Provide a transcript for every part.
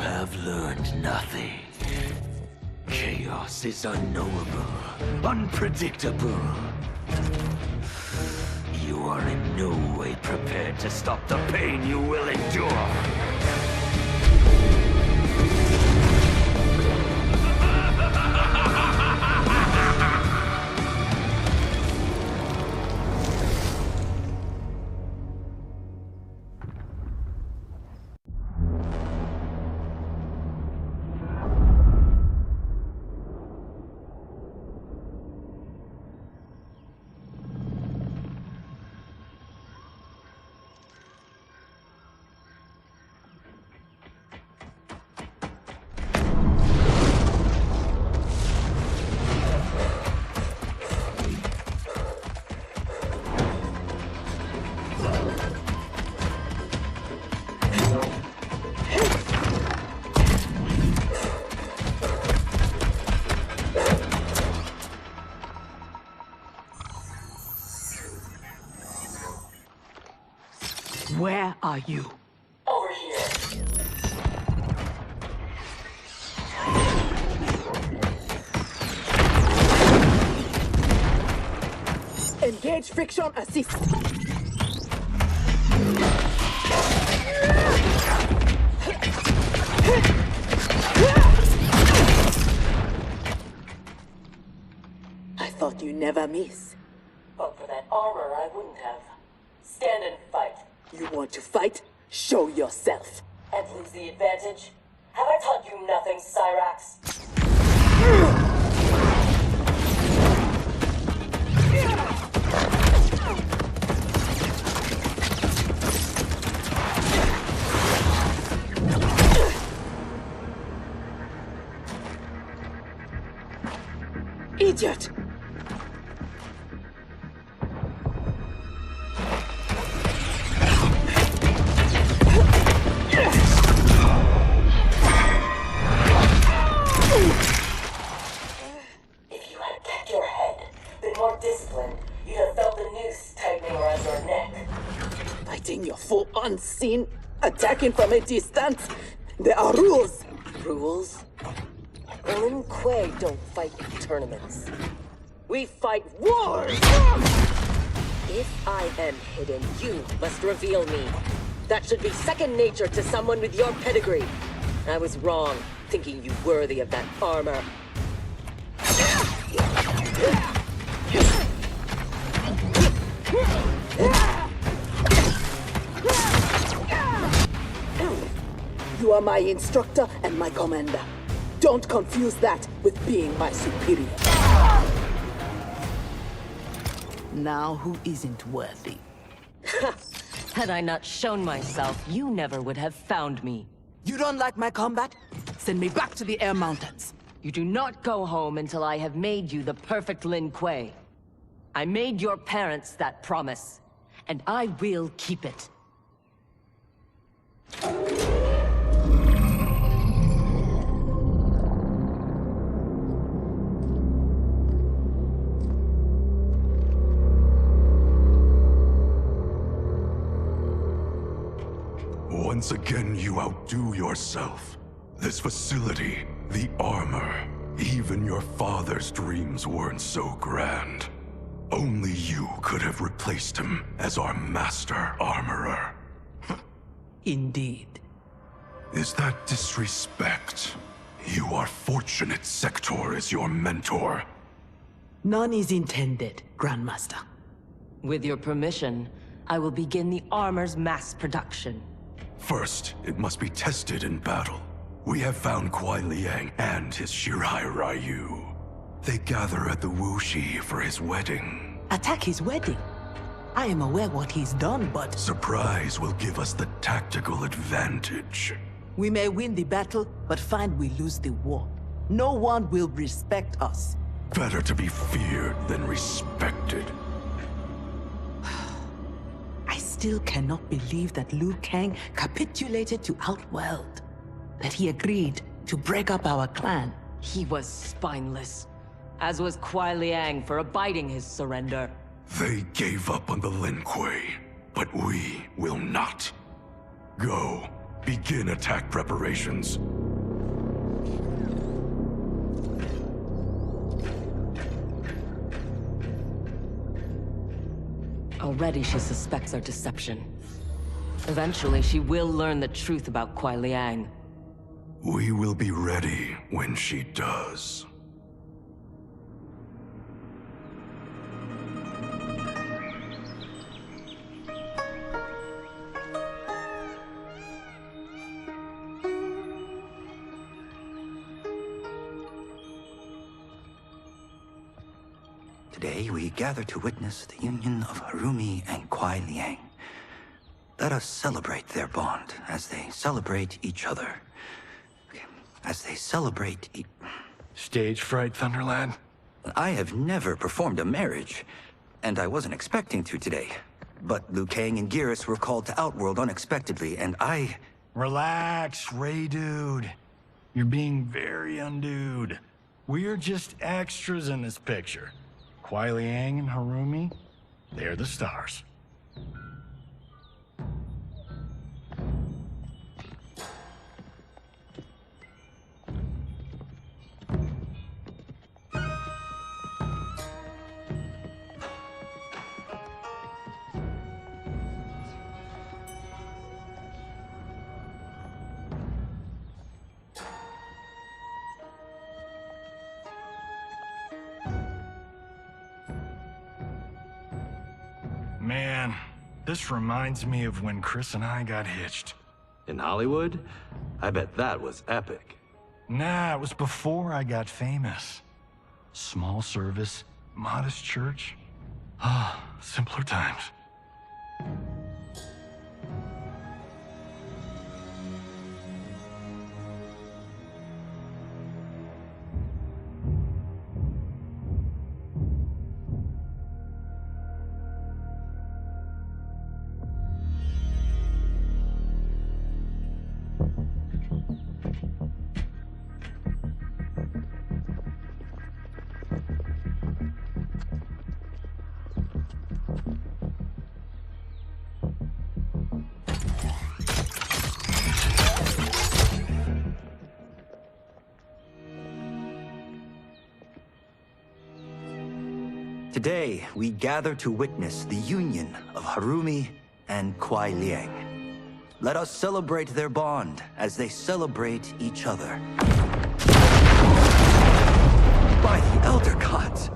have learned nothing. Chaos is unknowable, unpredictable. You are in no way prepared to stop the pain you will endure. Where are you? Over here. Engage friction assist. I thought you never miss. But for that armor, I wouldn't have. Stand and fight. You want to fight? Show yourself. And lose the advantage? Have I taught you nothing, Cyrax? Idiot! If you had kept your head, been more disciplined, you'd have felt the noose tightening around your neck. Fighting your foe unseen, attacking from a distance. There are rules. Rules? Lin Kuei don't fight in tournaments. We fight wars! If I am hidden, you must reveal me. That should be second nature to someone with your pedigree. I was wrong, thinking you worthy of that armor. You are my instructor and my commander. Don't confuse that with being my superior. Now who isn't worthy? Had I not shown myself, you never would have found me. You don't like my combat? Send me back to the Air Mountains. You do not go home until I have made you the perfect Lin Kuei. I made your parents that promise, and I will keep it. Once again, you outdo yourself. This facility, the armor, even your father's dreams weren't so grand. Only you could have replaced him as our master armorer. Indeed. Is that disrespect? You are fortunate Sector is your mentor. None is intended, Grandmaster. With your permission, I will begin the armor's mass production. First, it must be tested in battle. We have found Kuai Liang and his Shirai Ryu. They gather at the Wuxi for his wedding. Attack his wedding? I am aware what he's done, but... Surprise will give us the tactical advantage. We may win the battle, but find we lose the war. No one will respect us. Better to be feared than respected. I still cannot believe that Liu Kang capitulated to Outworld. That he agreed to break up our clan. He was spineless, as was Kuai Liang for abiding his surrender. They gave up on the Lin Kuei, but we will not. Go. Begin attack preparations. Already she suspects our deception. Eventually, she will learn the truth about Kuai Liang. We will be ready when she does. Today we gather to witness the union of Harumi and Kuai Liang. Let us celebrate their bond as they celebrate each other. As they celebrate Stage fright, Thunderlad? I have never performed a marriage, and I wasn't expecting to today. But Liu Kang and Geras were called to Outworld unexpectedly, and I... Relax, Ray dude. You're being very undude. We're just extras in this picture. Kuai Liang and Harumi, they're the stars. Man, this reminds me of when Chris and I got hitched. In Hollywood? I bet that was epic. Nah, it was before I got famous. Small service, modest church. Ah, simpler times. Today, we gather to witness the union of Harumi and Kuai Liang. Let us celebrate their bond as they celebrate each other. By the Elder Gods!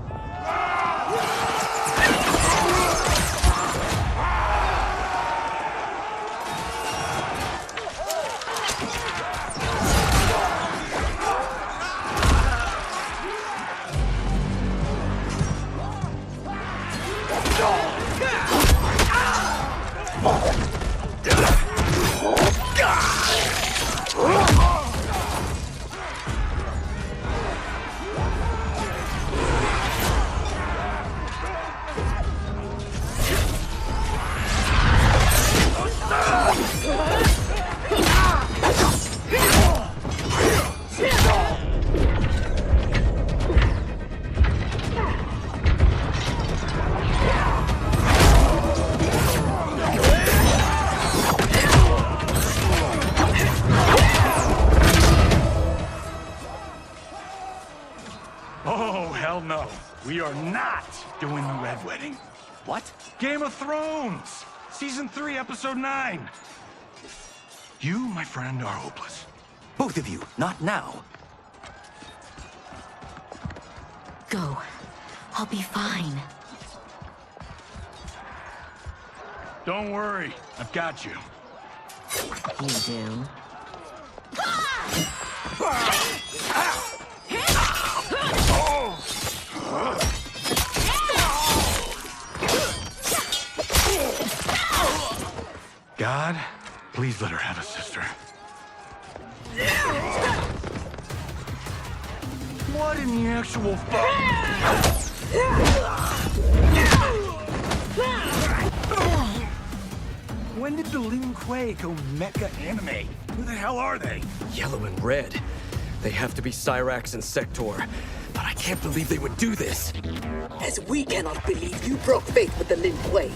Oh, hell no. We are not doing the Red Wedding. What? Game of Thrones! Season 3, Episode 9. You, my friend, are hopeless. Both of you, not now. Go. I'll be fine. Don't worry, I've got you. You do? God, please let her have a sister. What in the actual fuck? When did the Lin Kuei go mecha anime? Who the hell are they? Yellow and red. They have to be Cyrax and Sector. But I can't believe they would do this. As we cannot believe you broke faith with the Lin Kuei.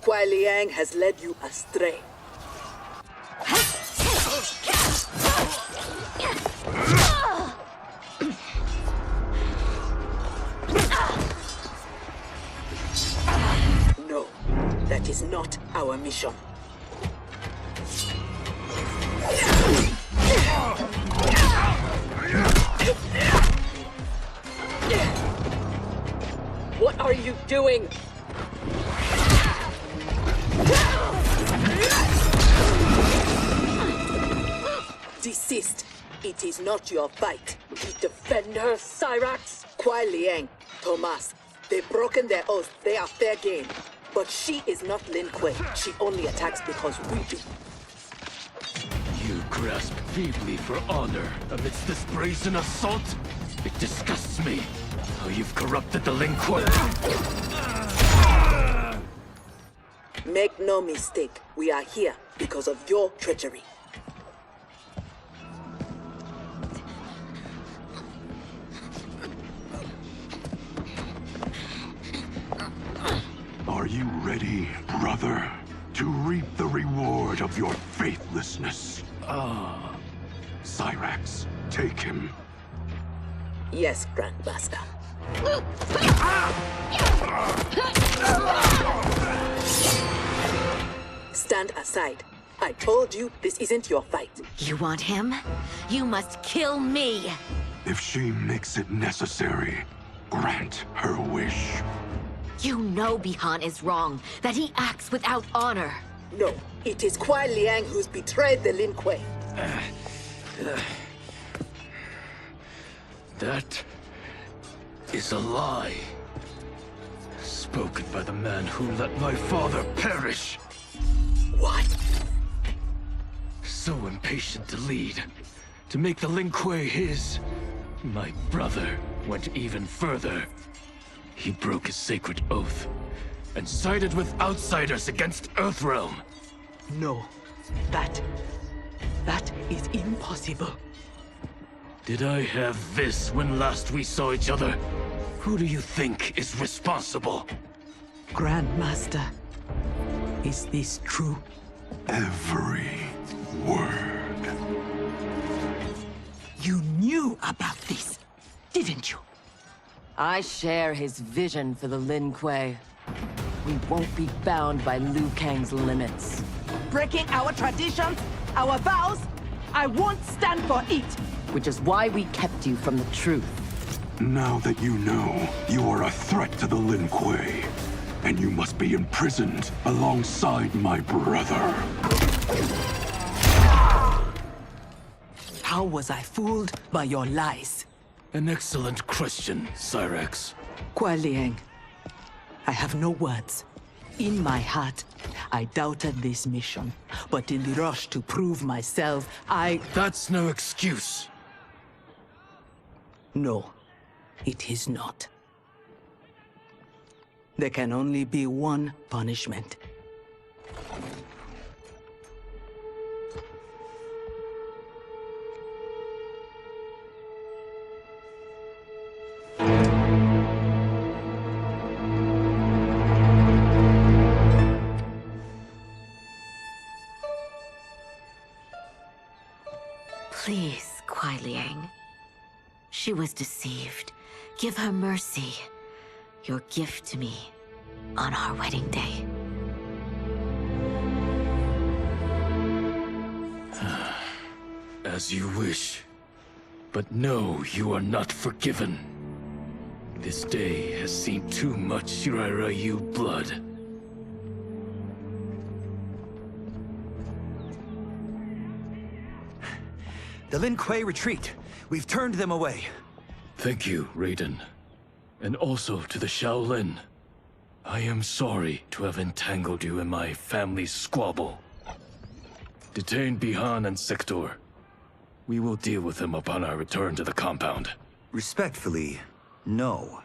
Kuai Liang has led you astray. No, that is not our mission. What are you doing? Desist. It is not your fight. We defend her, Cyrax. Kuai Liang, Thomas, they've broken their oath. They are fair game. But she is not Lin Kuei. She only attacks because we do. You grasp feebly for honor amidst this brazen assault? It disgusts me how you've corrupted the Lin Kuei. Make no mistake, we are here because of your treachery. Are you ready, brother, to reap the reward of your faithlessness? Cyrax, take him. Yes, Grandmaster. Stand aside. I told you this isn't your fight. You want him? You must kill me! If she makes it necessary, grant her wish. You know Bihan is wrong, that he acts without honor. No, it is Kuai Liang who's betrayed the Lin Kuei. That is a lie. Spoken by the man who let my father perish. What? So impatient to lead, to make the Lin Kuei his. My brother went even further. He broke his sacred oath and sided with outsiders against Earthrealm. No, that is impossible. Did I have this when last we saw each other? Who do you think is responsible? Grandmaster, is this true? Every word. You knew about this, didn't you? I share his vision for the Lin Kuei. We won't be bound by Liu Kang's limits. Breaking our traditions, our vows, I won't stand for it. Which is why we kept you from the truth. Now that you know, you are a threat to the Lin Kuei, and you must be imprisoned alongside my brother. How was I fooled by your lies? An excellent question, Cyrax. Kuai Liang, I have no words. In my heart, I doubted this mission, but in the rush to prove myself, That's no excuse. No, it is not. There can only be one punishment. Please, Kuai Liang. She was deceived. Give her mercy. Your gift to me on our wedding day. As you wish. But no, you are not forgiven. This day has seen too much Shirairyu blood. The Lin Kuei retreat. We've turned them away. Thank you, Raiden. And also to the Shaolin. I am sorry to have entangled you in my family's squabble. Detain Bihan and Sector. We will deal with them upon our return to the compound. Respectfully, no.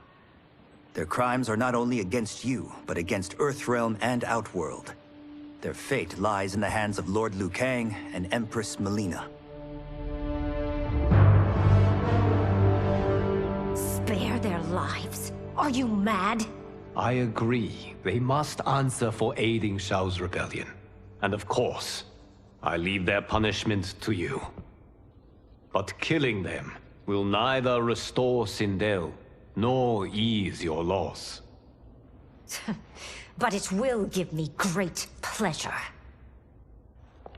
Their crimes are not only against you, but against Earthrealm and Outworld. Their fate lies in the hands of Lord Liu Kang and Empress Melina. Spare their lives? Are you mad? I agree. They must answer for aiding Shao's rebellion. And of course, I leave their punishment to you. But killing them will neither restore Sindel, nor ease your loss. But it will give me great pleasure.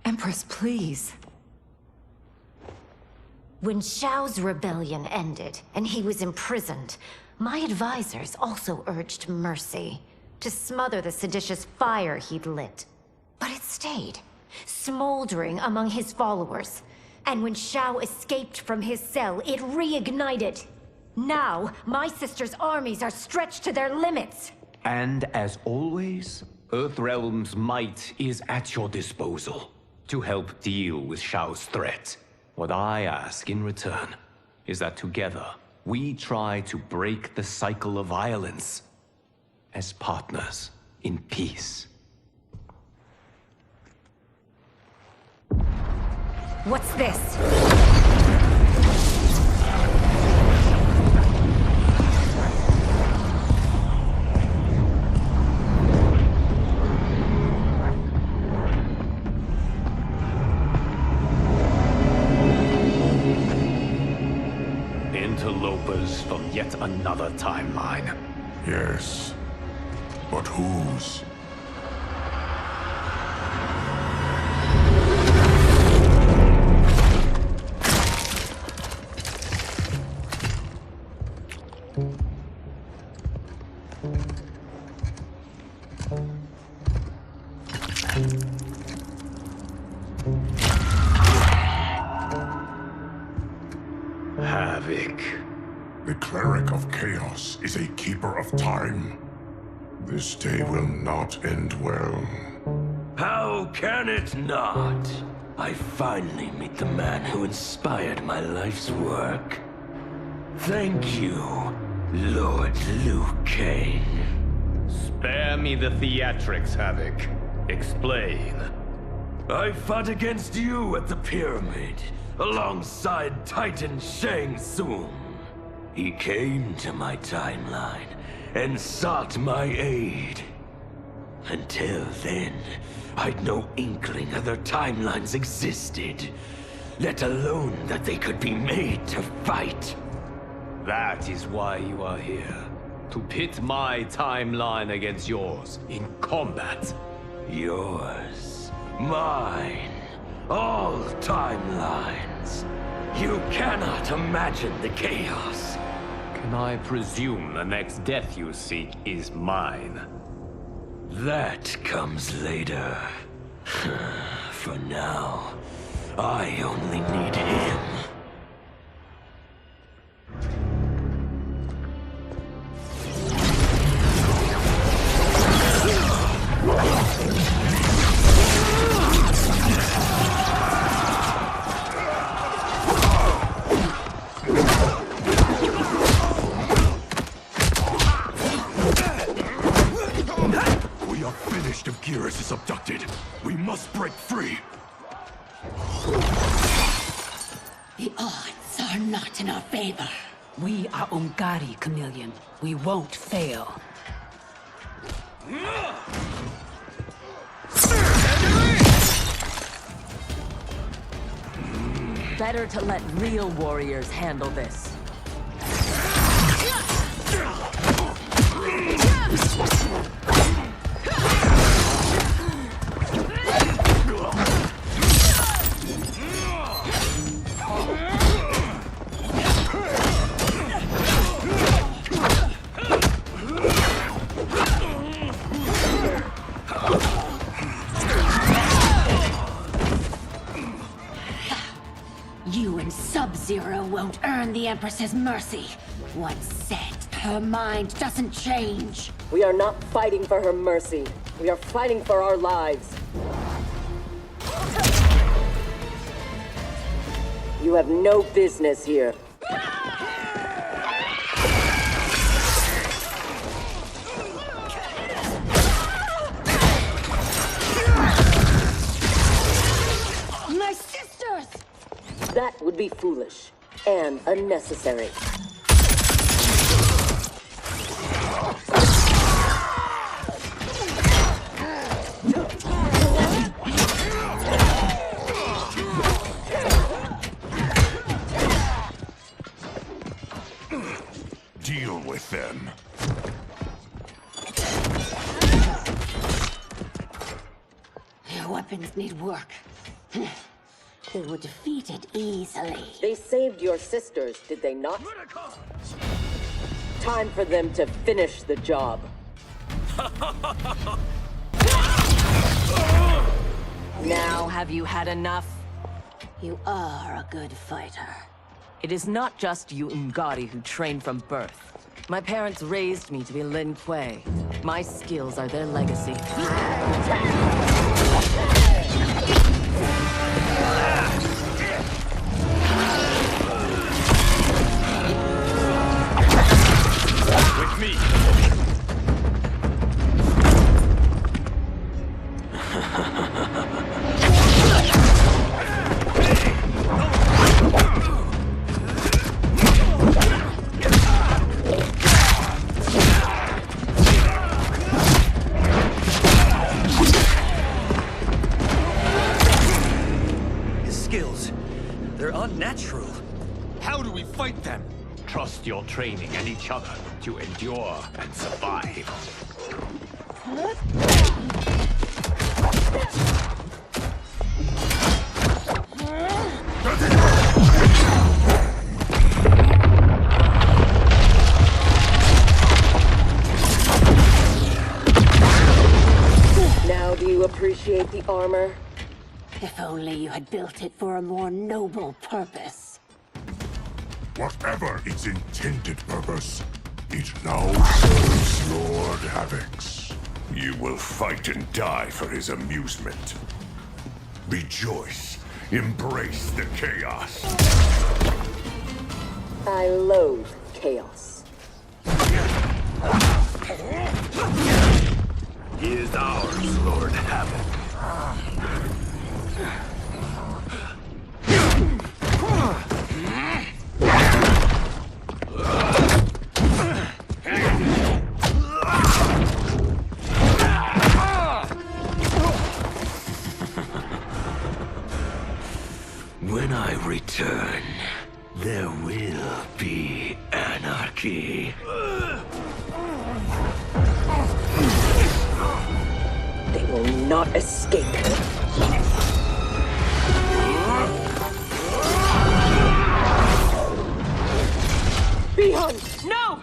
Empress, please. When Shao's rebellion ended, and he was imprisoned, my advisors also urged mercy, to smother the seditious fire he'd lit. But it stayed, smoldering among his followers. And when Shao escaped from his cell, it reignited. Now, my sister's armies are stretched to their limits. And as always, Earthrealm's might is at your disposal to help deal with Shao's threat. What I ask in return is that together, we try to break the cycle of violence as partners in peace. What's this? Interlopers from yet another timeline. Yes. But whose? Havoc. The cleric of chaos is a keeper of time. This day will not end well. How can it not? I finally meet the man who inspired my life's work. Thank you, Lord Liu Kang. Spare me the theatrics, Havoc. Explain. I fought against you at the pyramid, alongside Titan Shang Tsung. He came to my timeline and sought my aid. Until then, I'd no inkling other timelines existed, let alone that they could be made to fight. That is why you are here. To pit my timeline against yours in combat. Yours, mine, all timelines. You cannot imagine the chaos. Can I presume the next death you seek is mine? That comes later. For now, I only need him. If Geras is abducted, we must break free. The odds are not in our favor. We are Ungari, Chameleon. We won't fail. Better to let real warriors handle this. You and Sub-Zero won't earn the Empress's mercy. Once set, her mind doesn't change. We are not fighting for her mercy. We are fighting for our lives. You have no business here. My sisters! That would be foolish and unnecessary. Their weapons need work. They were defeated easily. They saved your sisters, did they not? Time for them to finish the job. Now have you had enough? You are a good fighter. It is not just you Ungari who train from birth. My parents raised me to be Lin Kuei. My skills are their legacy. With me! His skills, they're unnatural. How do we fight them? Trust your training and each other to endure and survive. Now do you appreciate the armor? If only you had built it for a more noble purpose. Whatever its intended purpose, it now serves Lord Havoc's. You will fight and die for his amusement. Rejoice. Embrace the chaos. I loathe chaos. He is ours, Lord Havoc. When I return, there will be anarchy. They will not escape. Behind! No!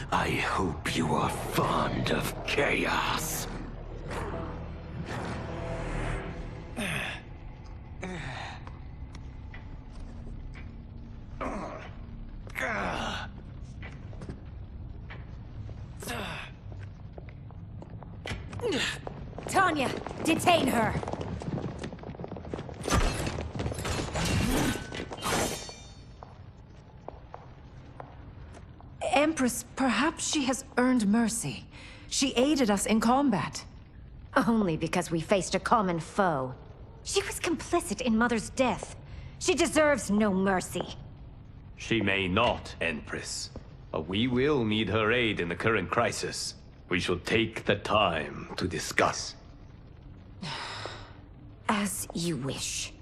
I hope you are fond of chaos. Tanya, detain her! Empress, perhaps she has earned mercy. She aided us in combat. Only because we faced a common foe. She was complicit in Mother's death. She deserves no mercy. She may not, Empress. But we will need her aid in the current crisis. We shall take the time to discuss. As you wish.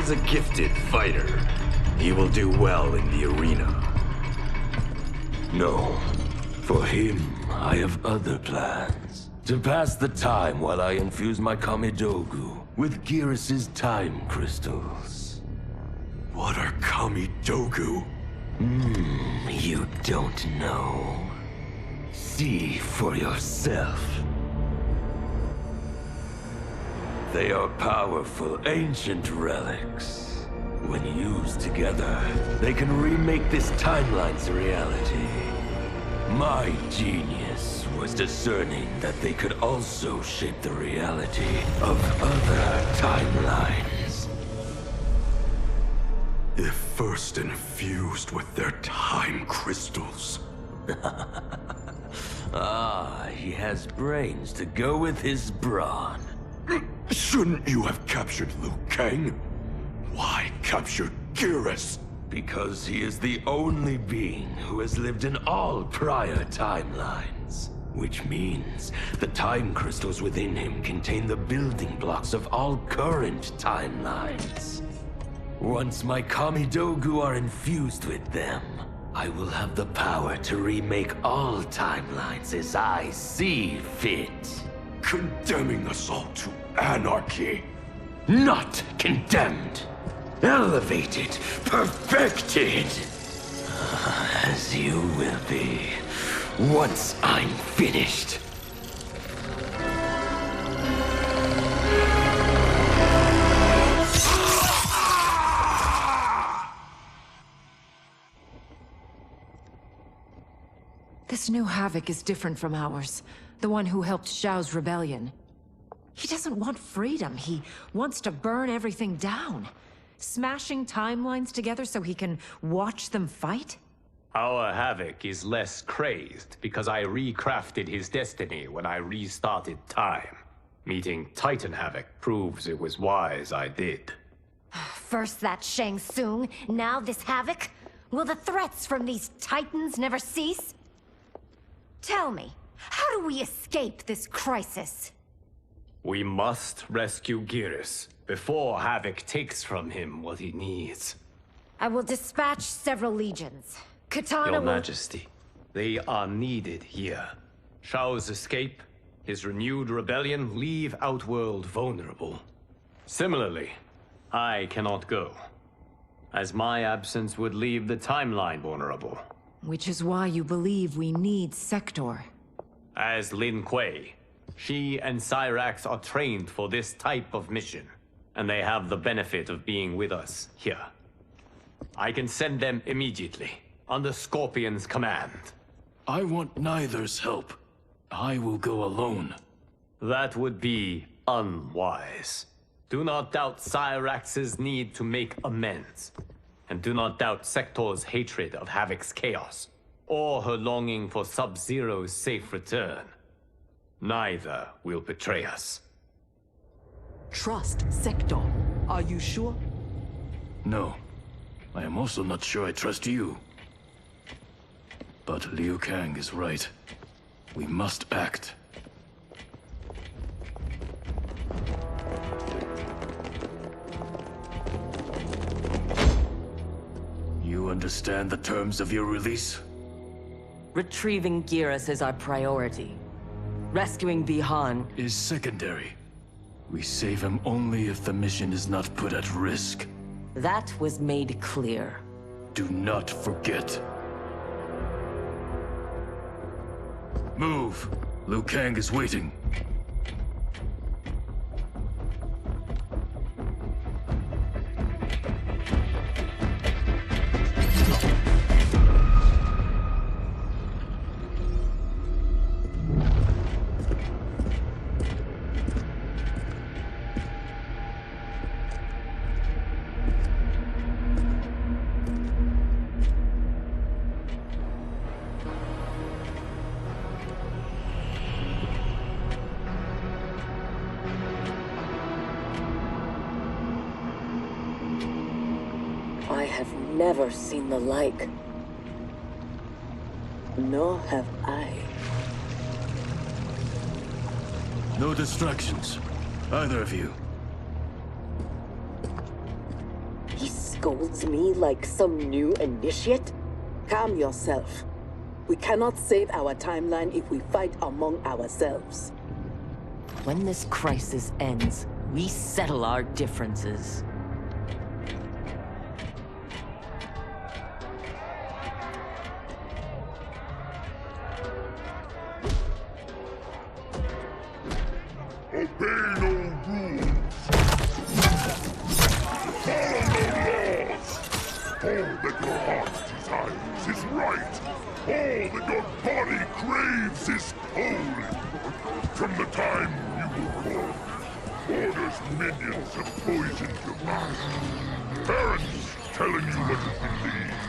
is a gifted fighter. He will do well in the arena. No. For him, I have other plans. To pass the time while I infuse my Kamidogu with Gearus' time crystals. What are Kamidogu? You don't know. See for yourself. They are powerful, ancient relics. When used together, they can remake this timeline's reality. My genius was discerning that they could also shape the reality of other timelines. If first infused with their time crystals. He has brains to go with his brawn. Shouldn't you have captured Liu Kang? Why capture Gearus? Because he is the only being who has lived in all prior timelines. Which means the time crystals within him contain the building blocks of all current timelines. Once my Kamidogu are infused with them, I will have the power to remake all timelines as I see fit. Condemning us all to anarchy. Not condemned. Elevated, perfected. As you will be, once I'm finished. This new Havoc is different from ours. The one who helped Xiao's rebellion. He doesn't want freedom. He wants to burn everything down. Smashing timelines together so he can watch them fight? Our Havoc is less crazed because I recrafted his destiny when I restarted time. Meeting Titan Havoc proves it was wise I did. First that Shang Tsung, now this Havoc? Will the threats from these Titans never cease? Tell me, how do we escape this crisis? We must rescue Gearus before Havoc takes from him what he needs. I will dispatch several legions. Katana Your will... Majesty, they are needed here. Shao's escape, his renewed rebellion leave Outworld vulnerable. Similarly, I cannot go, as my absence would leave the timeline vulnerable. Which is why you believe we need Sector. As Lin Kuei, she and Cyrax are trained for this type of mission, and they have the benefit of being with us here. I can send them immediately, under Scorpion's command. I want neither's help. I will go alone. That would be unwise. Do not doubt Cyrax's need to make amends. And do not doubt Sector's hatred of Havoc's chaos, or her longing for Sub-Zero's safe return. Neither will betray us. Trust Sector. Are you sure? No. I am also not sure I trust you. But Liu Kang is right. We must act. You understand the terms of your release? Retrieving Gearus is our priority. Rescuing Bihan is secondary. We save him only if the mission is not put at risk. That was made clear. Do not forget. Move! Liu Kang is waiting. I have never seen the like. Nor have I. No distractions. Either of you. scolds me like some new initiate? Calm yourself. We cannot save our timeline if we fight among ourselves. When this crisis ends, we settle our differences. Obey no rules. Follow no laws. All that your heart desires is right. All that your body craves is holy. From the time you were born, Order's minions have poisoned your mind. Parents telling you what to believe.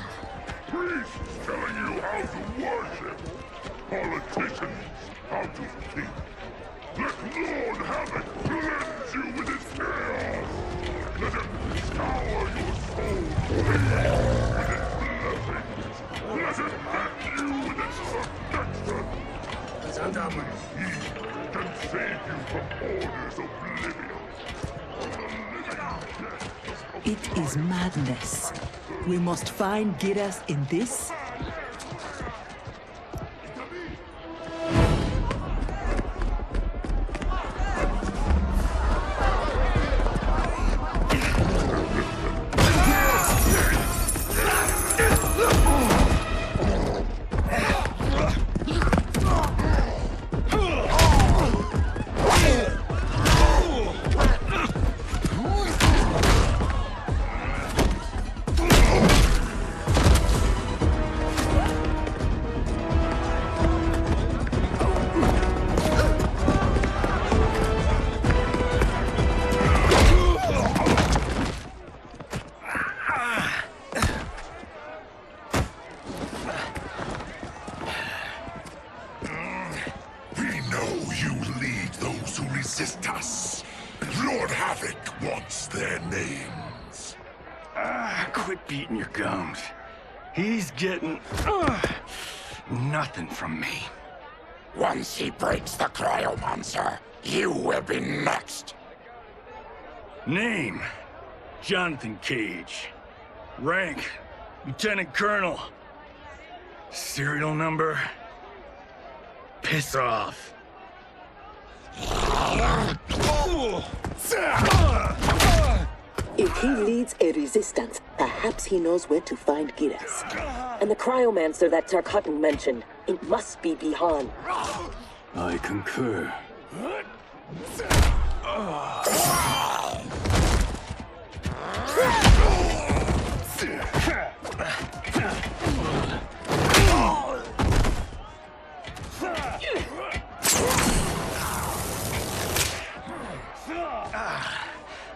Priests telling you how to worship. Politicians how to think. Let Lord Havoc cleanse you with his chaos! Let him scour your soul with his blessings! Let him hand you with his protection! He can save you from Order's oblivion! It is madness. We must find Giras in this. Lord Havoc wants their names. Quit beating your gums. He's getting nothing from me. Once he breaks the cryomancer, you will be next. Name: Jonathan Cage. Rank: Lieutenant Colonel. Serial number: piss off. If he leads a resistance, perhaps he knows where to find Giras. And the cryomancer that Tarkatan mentioned, it must be Bihan. I concur.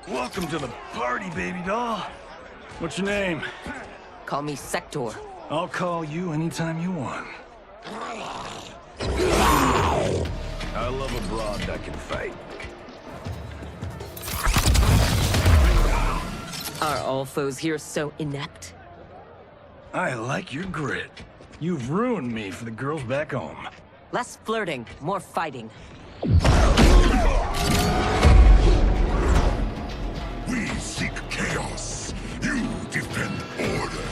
Welcome to the party, baby doll. What's your name? Call me Sector. I'll call you anytime you want. I love a broad that can fight. Are all foes here so inept? I like your grit. You've ruined me for the girls back home. Less flirting, more fighting. We seek chaos. You defend order.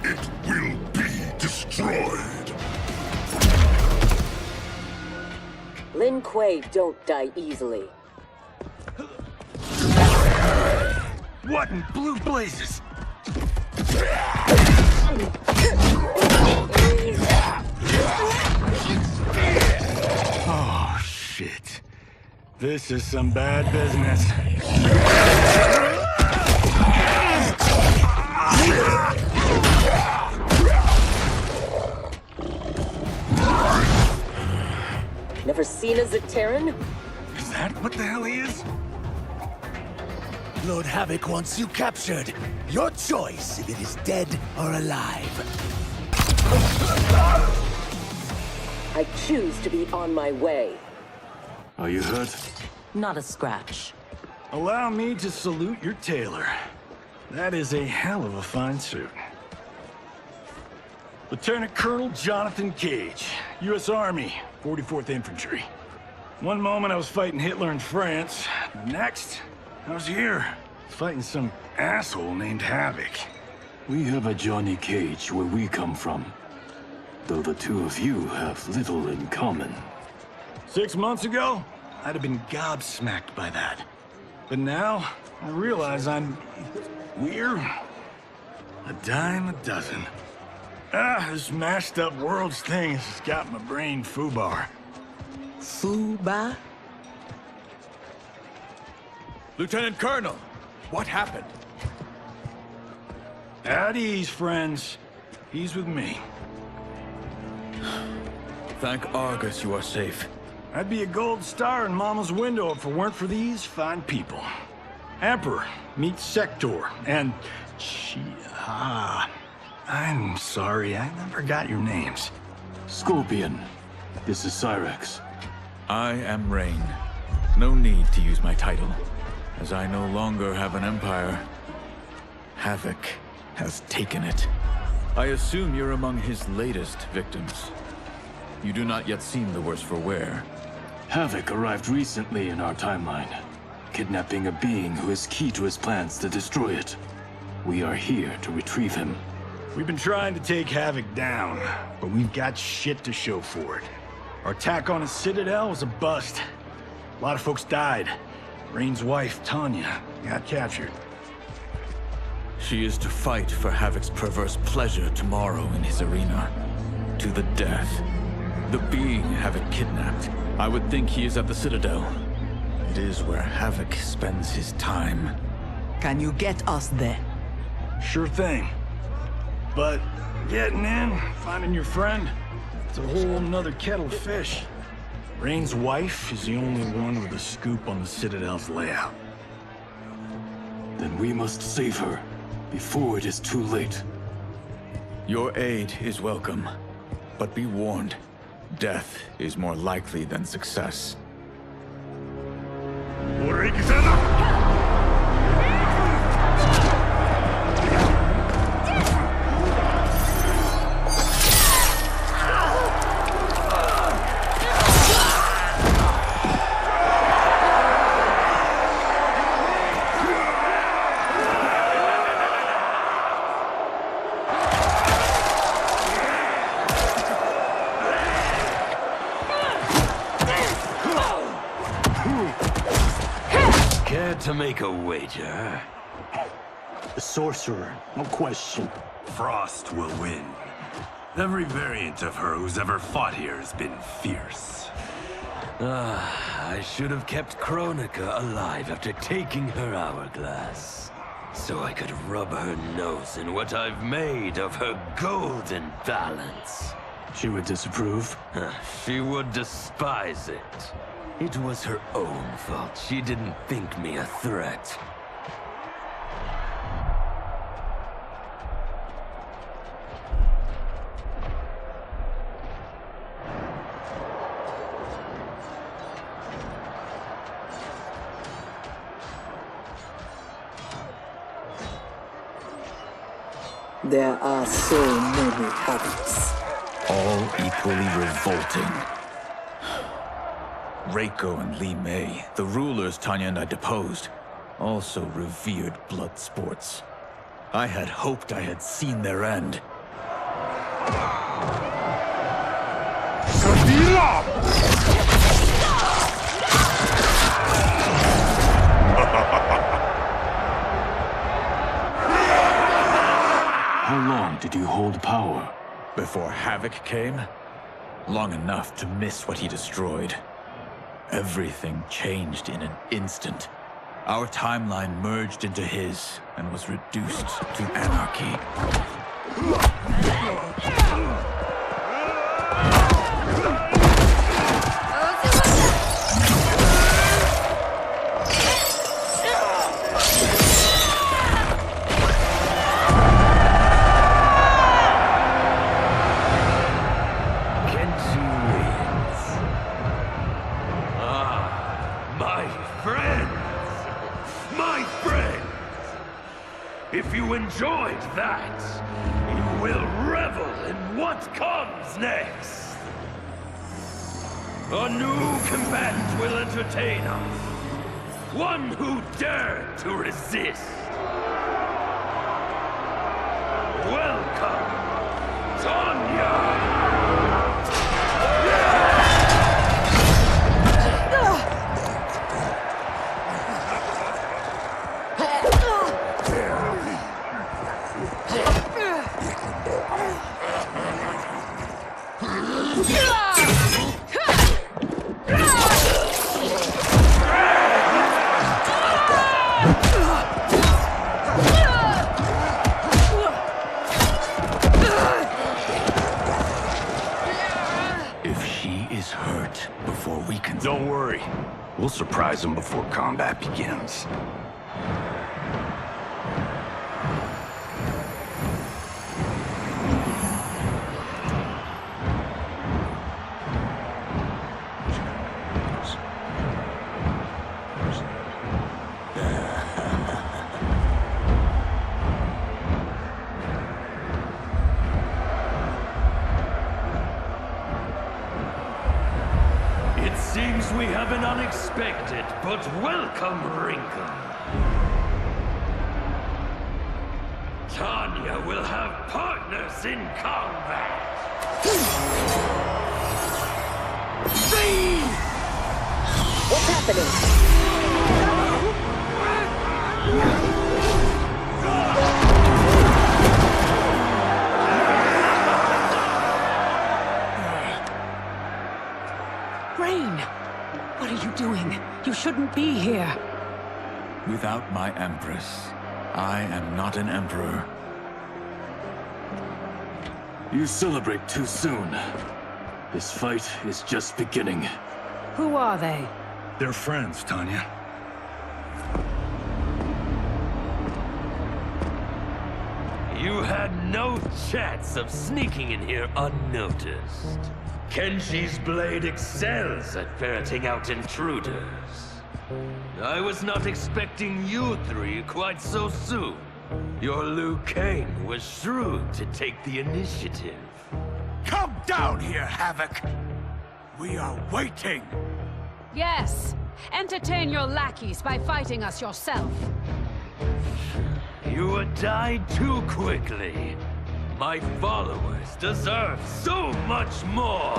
It will be destroyed. Lin Kuei don't die easily. What in blue blazes? Oh, shit. This is some bad business. Never seen a Zateran? Is that what the hell he is? Lord Havoc wants you captured. Your choice if it is dead or alive. I choose to be on my way. Are you hurt? Not a scratch. Allow me to salute your tailor. That is a hell of a fine suit. Lieutenant Colonel Jonathan Cage, U.S. Army, 44th Infantry. One moment I was fighting Hitler in France. The next, I was here, fighting some asshole named Havoc. We have a Johnny Cage where we come from, though the two of you have little in common. 6 months ago, I'd have been gobsmacked by that. But now, I realize I'm weird. A dime a dozen. This mashed up worlds thing has got my brain foobar. Foobar? Lieutenant Colonel, what happened? At ease, friends. He's with me. Thank Argus you are safe. I'd be a gold star in Mama's window if it weren't for these fine people. Emperor, meet Sector, and... I'm sorry, I never got your names. Scorpion, this is Cyrax. I am Rain. No need to use my title, as I no longer have an empire. Havoc has taken it. I assume you're among his latest victims. You do not yet seem the worse for wear. Havoc arrived recently in our timeline, kidnapping a being who is key to his plans to destroy it. We are here to retrieve him. We've been trying to take Havoc down, but we've got shit to show for it. Our attack on his citadel was a bust. A lot of folks died. Rain's wife, Tanya, got captured. She is to fight for Havoc's perverse pleasure tomorrow in his arena. To the death. The being Havoc kidnapped. I would think he is at the Citadel. It is where Havoc spends his time. Can you get us there? Sure thing. But getting in, finding your friend, it's a whole nother kettle of fish. Rain's wife is the only one with a scoop on the Citadel's layout. Then we must save her before it is too late. Your aid is welcome, but be warned. Death is more likely than success. To make a wager? The sorcerer, no question. Frost will win. Every variant of her who's ever fought here has been fierce. I should have kept Kronika alive after taking her hourglass. So I could rub her nose in what I've made of her golden balance. She would disapprove? She would despise it. It was her own fault. She didn't think me a threat. There are so many Havocs. All equally revolting. Reiko and Li Mei, the rulers Tanya and I deposed, also revered blood sports. I had hoped I had seen their end. How long did you hold power? Before Havoc came? Long enough to miss what he destroyed. Everything changed in an instant. Our timeline merged into his and was reduced to anarchy. If you enjoyed that, you will revel in what comes next. A new combatant will entertain us. one who dared to resist. Welcome, Tanya! Don't worry. We'll surprise them before combat begins. Seems we have an unexpected but welcome wrinkle. Tanya will have partners in combat. What's happening? Rain! What are you doing? You shouldn't be here. Without my Empress, I am not an Emperor. You celebrate too soon. This fight is just beginning. Who are they? They're friends, Tanya. You had no chance of sneaking in here unnoticed. Kenshi's blade excels at ferreting out intruders. I was not expecting you three quite so soon. Your Liu Kang was shrewd to take the initiative. Come down here, Havoc! We are waiting! Yes! Entertain your lackeys by fighting us yourself. You would die too quickly. My followers deserve so much more!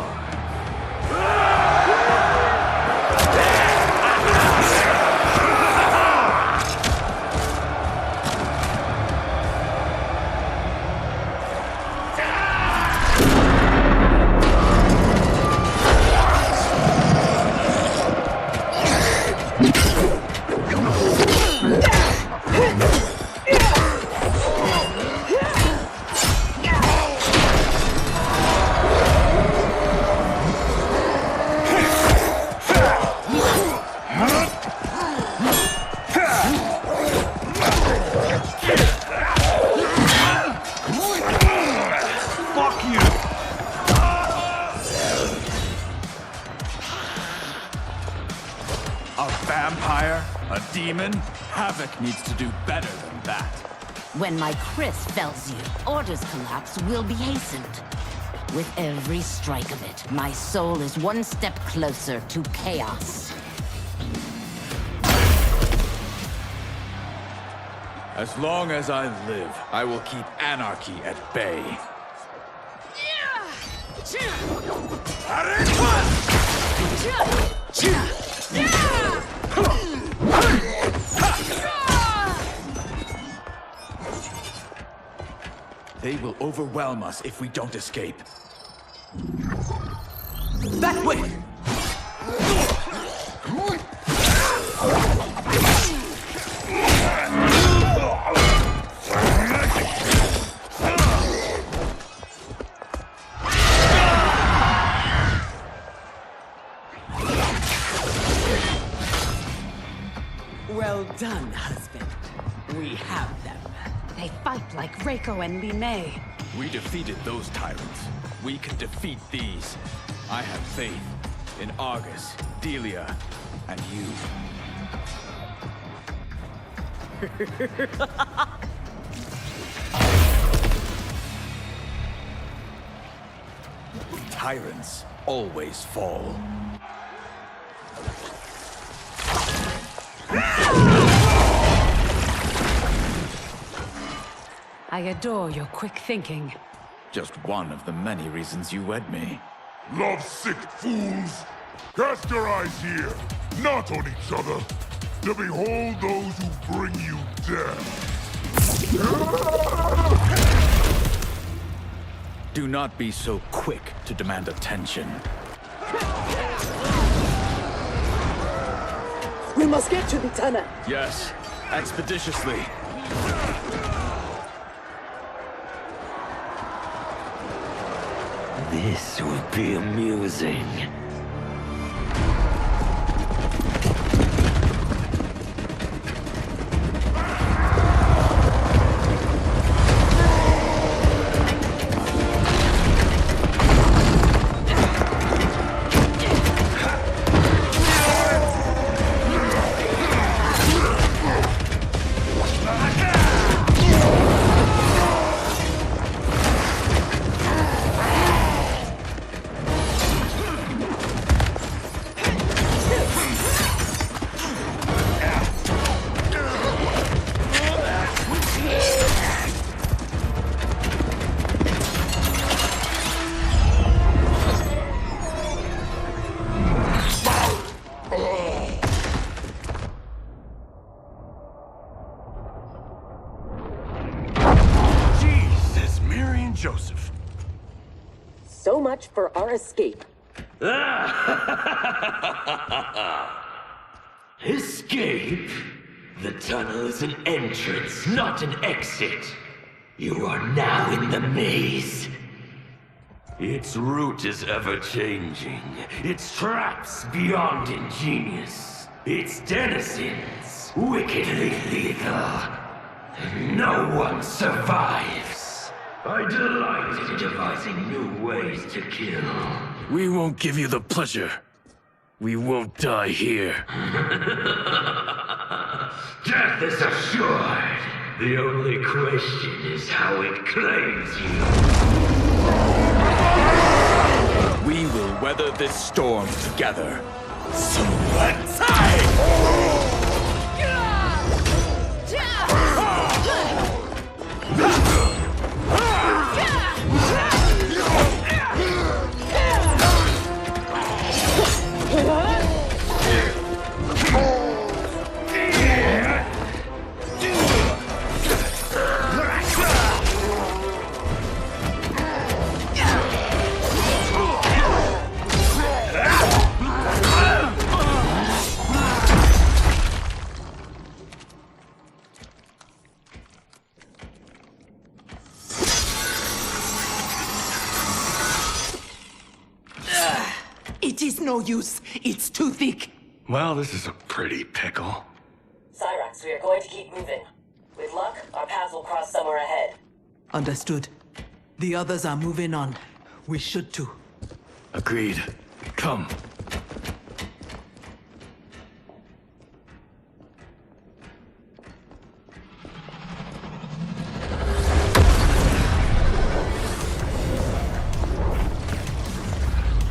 A demon? Havoc needs to do better than that. When my Chris fells you, Order's collapse will be hastened. With every strike of it, my soul is one step closer to chaos. As long as I live, I will keep anarchy at bay. They will overwhelm us if we don't escape. That way! Well done, husband. We have them. They fight like Reiko and Li Mei. We defeated those tyrants. We can defeat these. I have faith in Argus, Delia, and you. Tyrants always fall. I adore your quick thinking. Just one of the many reasons you wed me. Love-sick fools! Cast your eyes here, not on each other, to behold those who bring you death. Do not be so quick to demand attention. We must get to the tunnel. Yes, expeditiously. This will be amusing. Joseph. So much for our escape. Escape? The tunnel is an entrance, not an exit. You are now in the maze. Its route is ever-changing. Its traps beyond ingenious. Its denizens wickedly lethal. No one survives. I delight in devising new ways to kill. We won't give you the pleasure. We won't die here. Death is assured. The only question is how it claims you. We will weather this storm together. So let's It is no use. It's too thick. Well, this is a pretty pickle. Cyrax, we are going to keep moving. With luck, our paths will cross somewhere ahead. Understood. The others are moving on. We should too. Agreed. Come.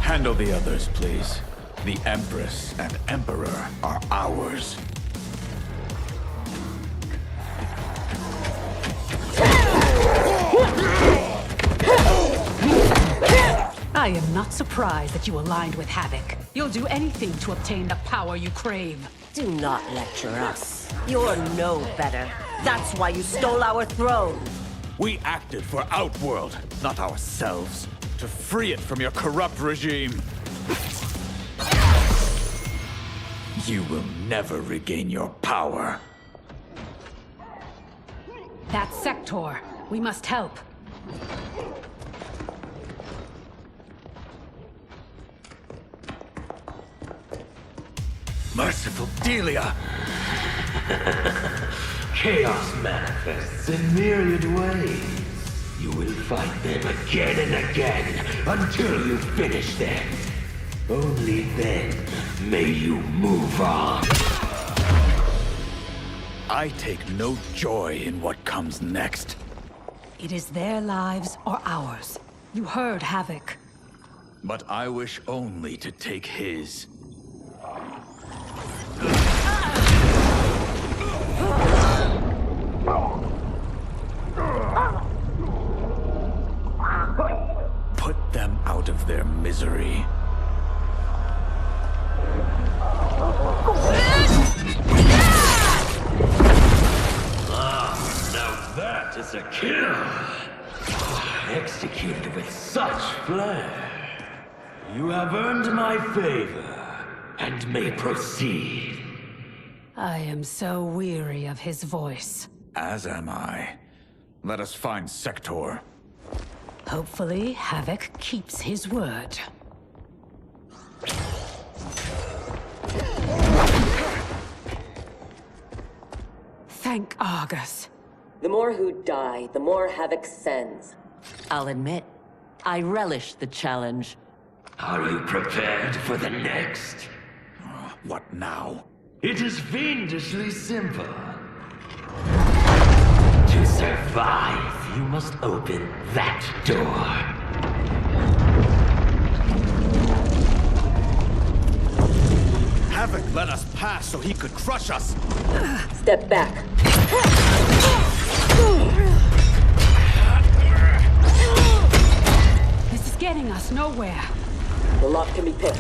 Handle the others, please. The Empress and Emperor are ours. I am not surprised that you aligned with Havoc. You'll do anything to obtain the power you crave. Do not lecture us. You're no better. That's why you stole our throne. We acted for Outworld, not ourselves. To free it from your corrupt regime. You will never regain your power. That sector. We must help. Merciful Delia! Chaos manifests in myriad ways. You will fight them again and again until you finish them. Only then may you move on. I take no joy in what comes next. It is their lives or ours. You heard Havoc. But I wish only to take his. misery. Now that is a kill! Executed with such flair. You have earned my favor, and may proceed. I am so weary of his voice. As am I. Let us find Sector. Hopefully, Havoc keeps his word. Thank Argus. The more who die, the more Havoc sends. I'll admit, I relish the challenge. Are you prepared for the next? What now? It is fiendishly simple. To survive, you must open that door. Havoc let us pass so he could crush us! Step back. This is getting us nowhere. The lock can be picked,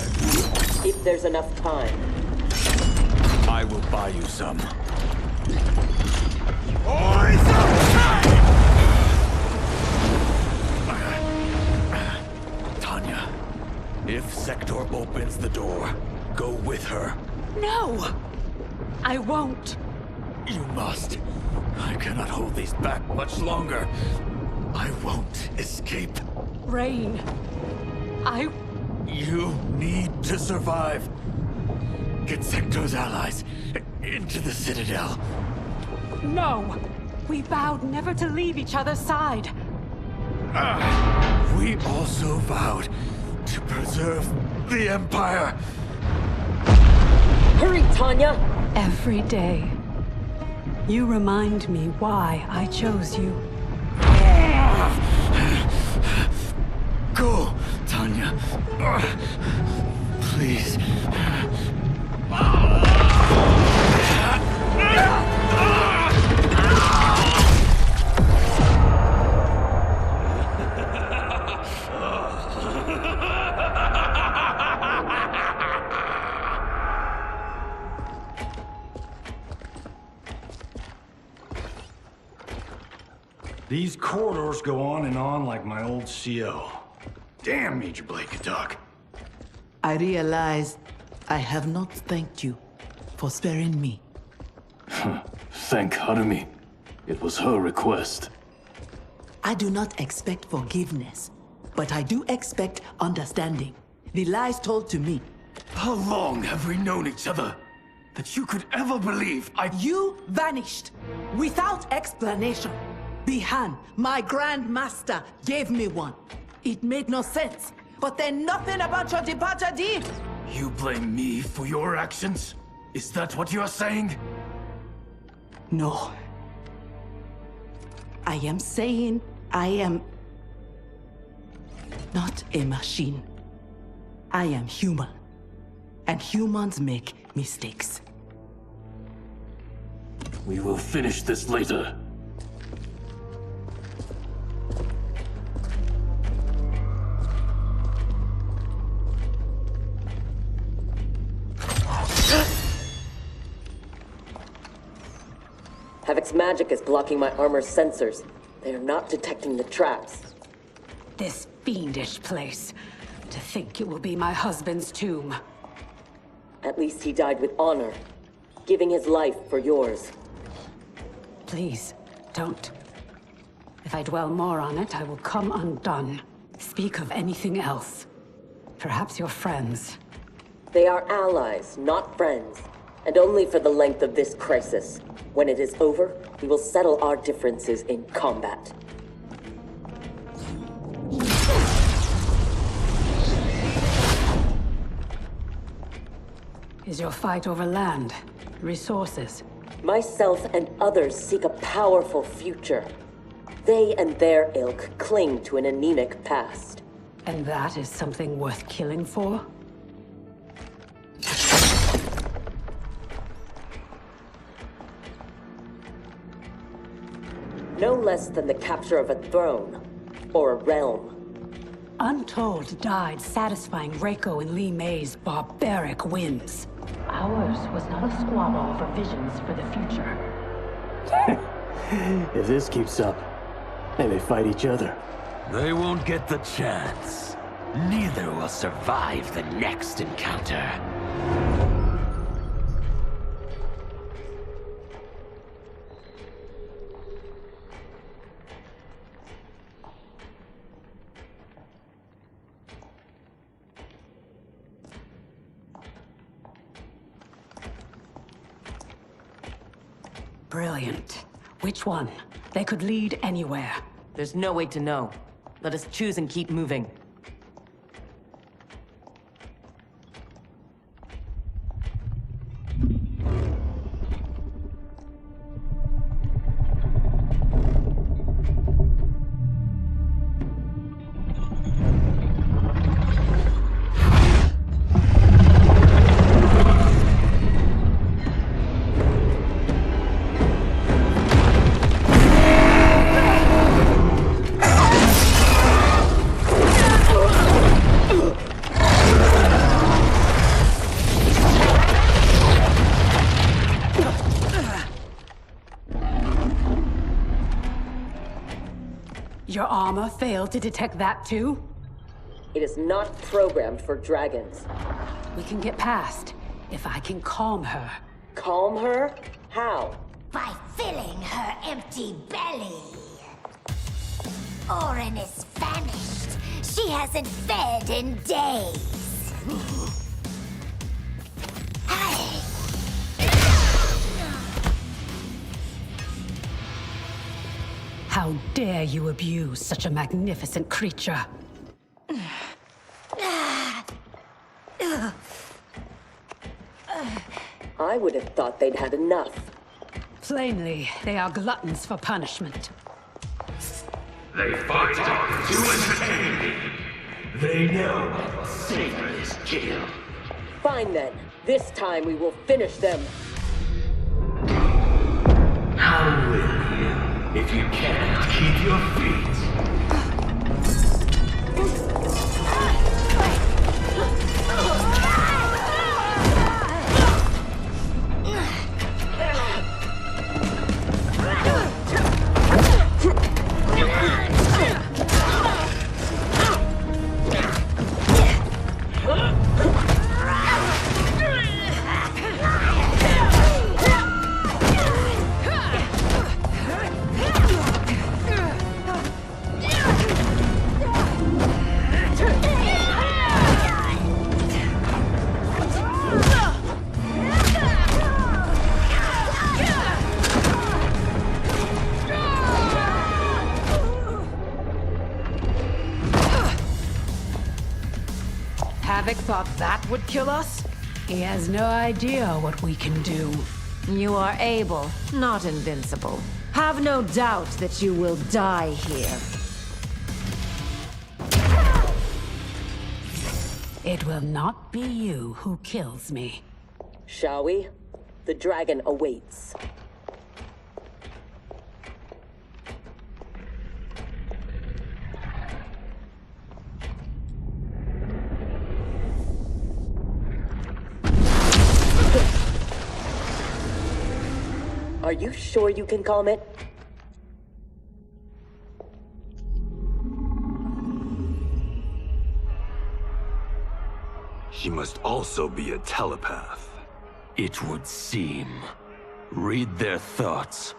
if there's enough time. I will buy you some. Tanya, if Sector opens the door, go with her. No! I won't. You must. I cannot hold these back much longer. I won't escape. Rain. You need to survive. Get Sector's allies into the Citadel. No! We vowed never to leave each other's side. We also vowed to preserve the Empire. Hurry, Tanya! Every day, you remind me why I chose you. Go, Tanya. Please. These corridors go on and on like my old CO. Damn, Major Blake could talk. I realize I have not thanked you for sparing me. Thank Harumi. It was her request. I do not expect forgiveness, but I do expect understanding. The lies told to me. How long have we known each other? That you could ever believe You vanished without explanation. Bihan, my Grand Master, gave me one. It made no sense, but then nothing about your departure did. You blame me for your actions? Is that what you're saying? No. I am saying I am not a machine. I am human. And humans make mistakes. We will finish this later. Havoc's magic is blocking my armor's sensors. They are not detecting the traps. This fiendish place. To think it will be my husband's tomb. At least he died with honor, giving his life for yours. Please, don't. If I dwell more on it, I will come undone. Speak of anything else. Perhaps your friends. They are allies, not friends. And only for the length of this crisis. When it is over, we will settle our differences in combat. Is your fight over land, resources? Myself and others seek a powerful future. They and their ilk cling to an anemic past. And that is something worth killing for? No less than the capture of a throne, or a realm. untold died satisfying Reiko and Li Mei's barbaric whims. Ours was not a squabble over visions for the future. If this keeps up, they may fight each other. They won't get the chance. Neither will survive the next encounter. Brilliant. Which one? They could lead anywhere. There's no way to know. Let us choose and keep moving. Your armor failed to detect that too? It is not programmed for dragons. We can get past, if I can calm her. Calm her? How? By filling her empty belly. Orin is famished. She hasn't fed in days. How dare you abuse such a magnificent creature? I would have thought they'd had enough. Plainly, they are gluttons for punishment. They fight to entertain me. They know savor is kill. Fine then. This time we will finish them. How will you, if you cannot keep your feet? Havoc thought that would kill us? He has no idea what we can do. You are able, not invincible. Have no doubt that you will die here. It will not be you who kills me. Shall we? The dragon awaits. Are you sure you can calm it? She must also be a telepath. It would seem. Read their thoughts.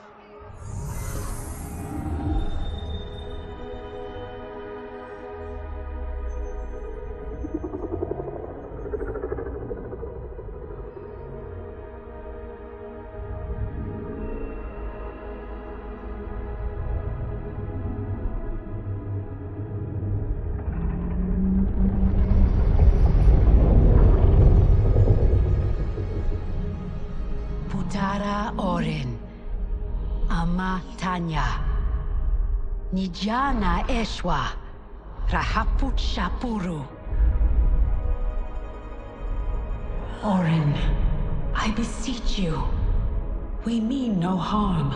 Putara Orin. Ama Tanya. Nijana Eshwa. Rahaput Shapuru. Orin, I beseech you. We mean no harm.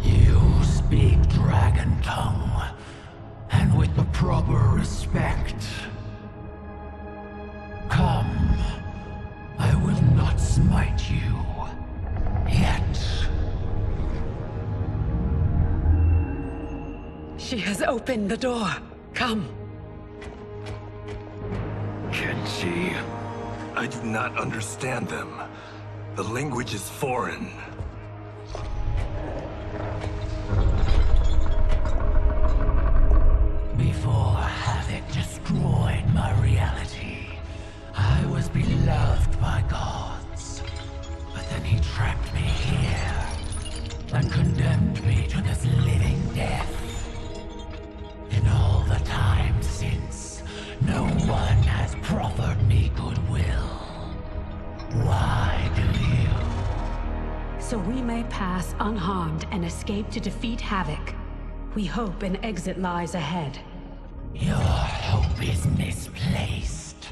You speak dragon tongue, and them with the proper respect. Come. I will not smite you. Yet. She has opened the door. Come. Kenshi, I do not understand them. The language is foreign. Before Havoc destroyed my reality, I was beloved by gods. But then he trapped me here and condemned me to this living death. In all the time since, no one has proffered me goodwill. Why do you? So we may pass unharmed and escape to defeat Havoc. We hope an exit lies ahead. Your hope is misplaced.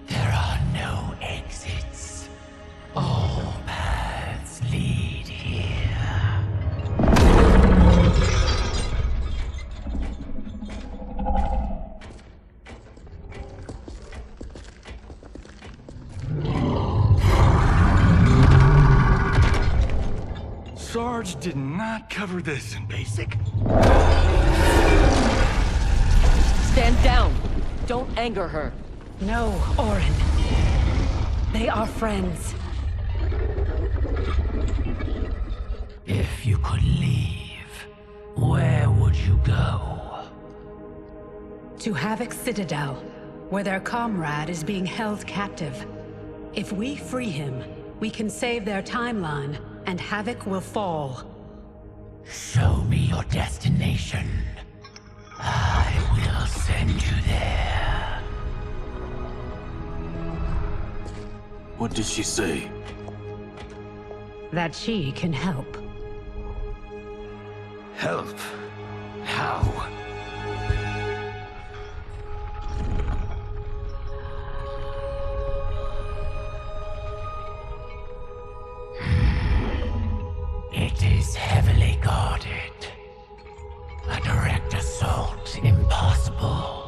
There are no exits. All paths lead here. Sarge did not cover this in basic. Stand down! Don't anger her. No, Orin. They are friends. If you could leave, where would you go? To Havoc's Citadel, where their comrade is being held captive. If we free him, we can save their timeline, and Havoc will fall. Show me your destination. I will send you there. What did she say? That she can help. Help? How? It is heavily guarded. A direct assault impossible.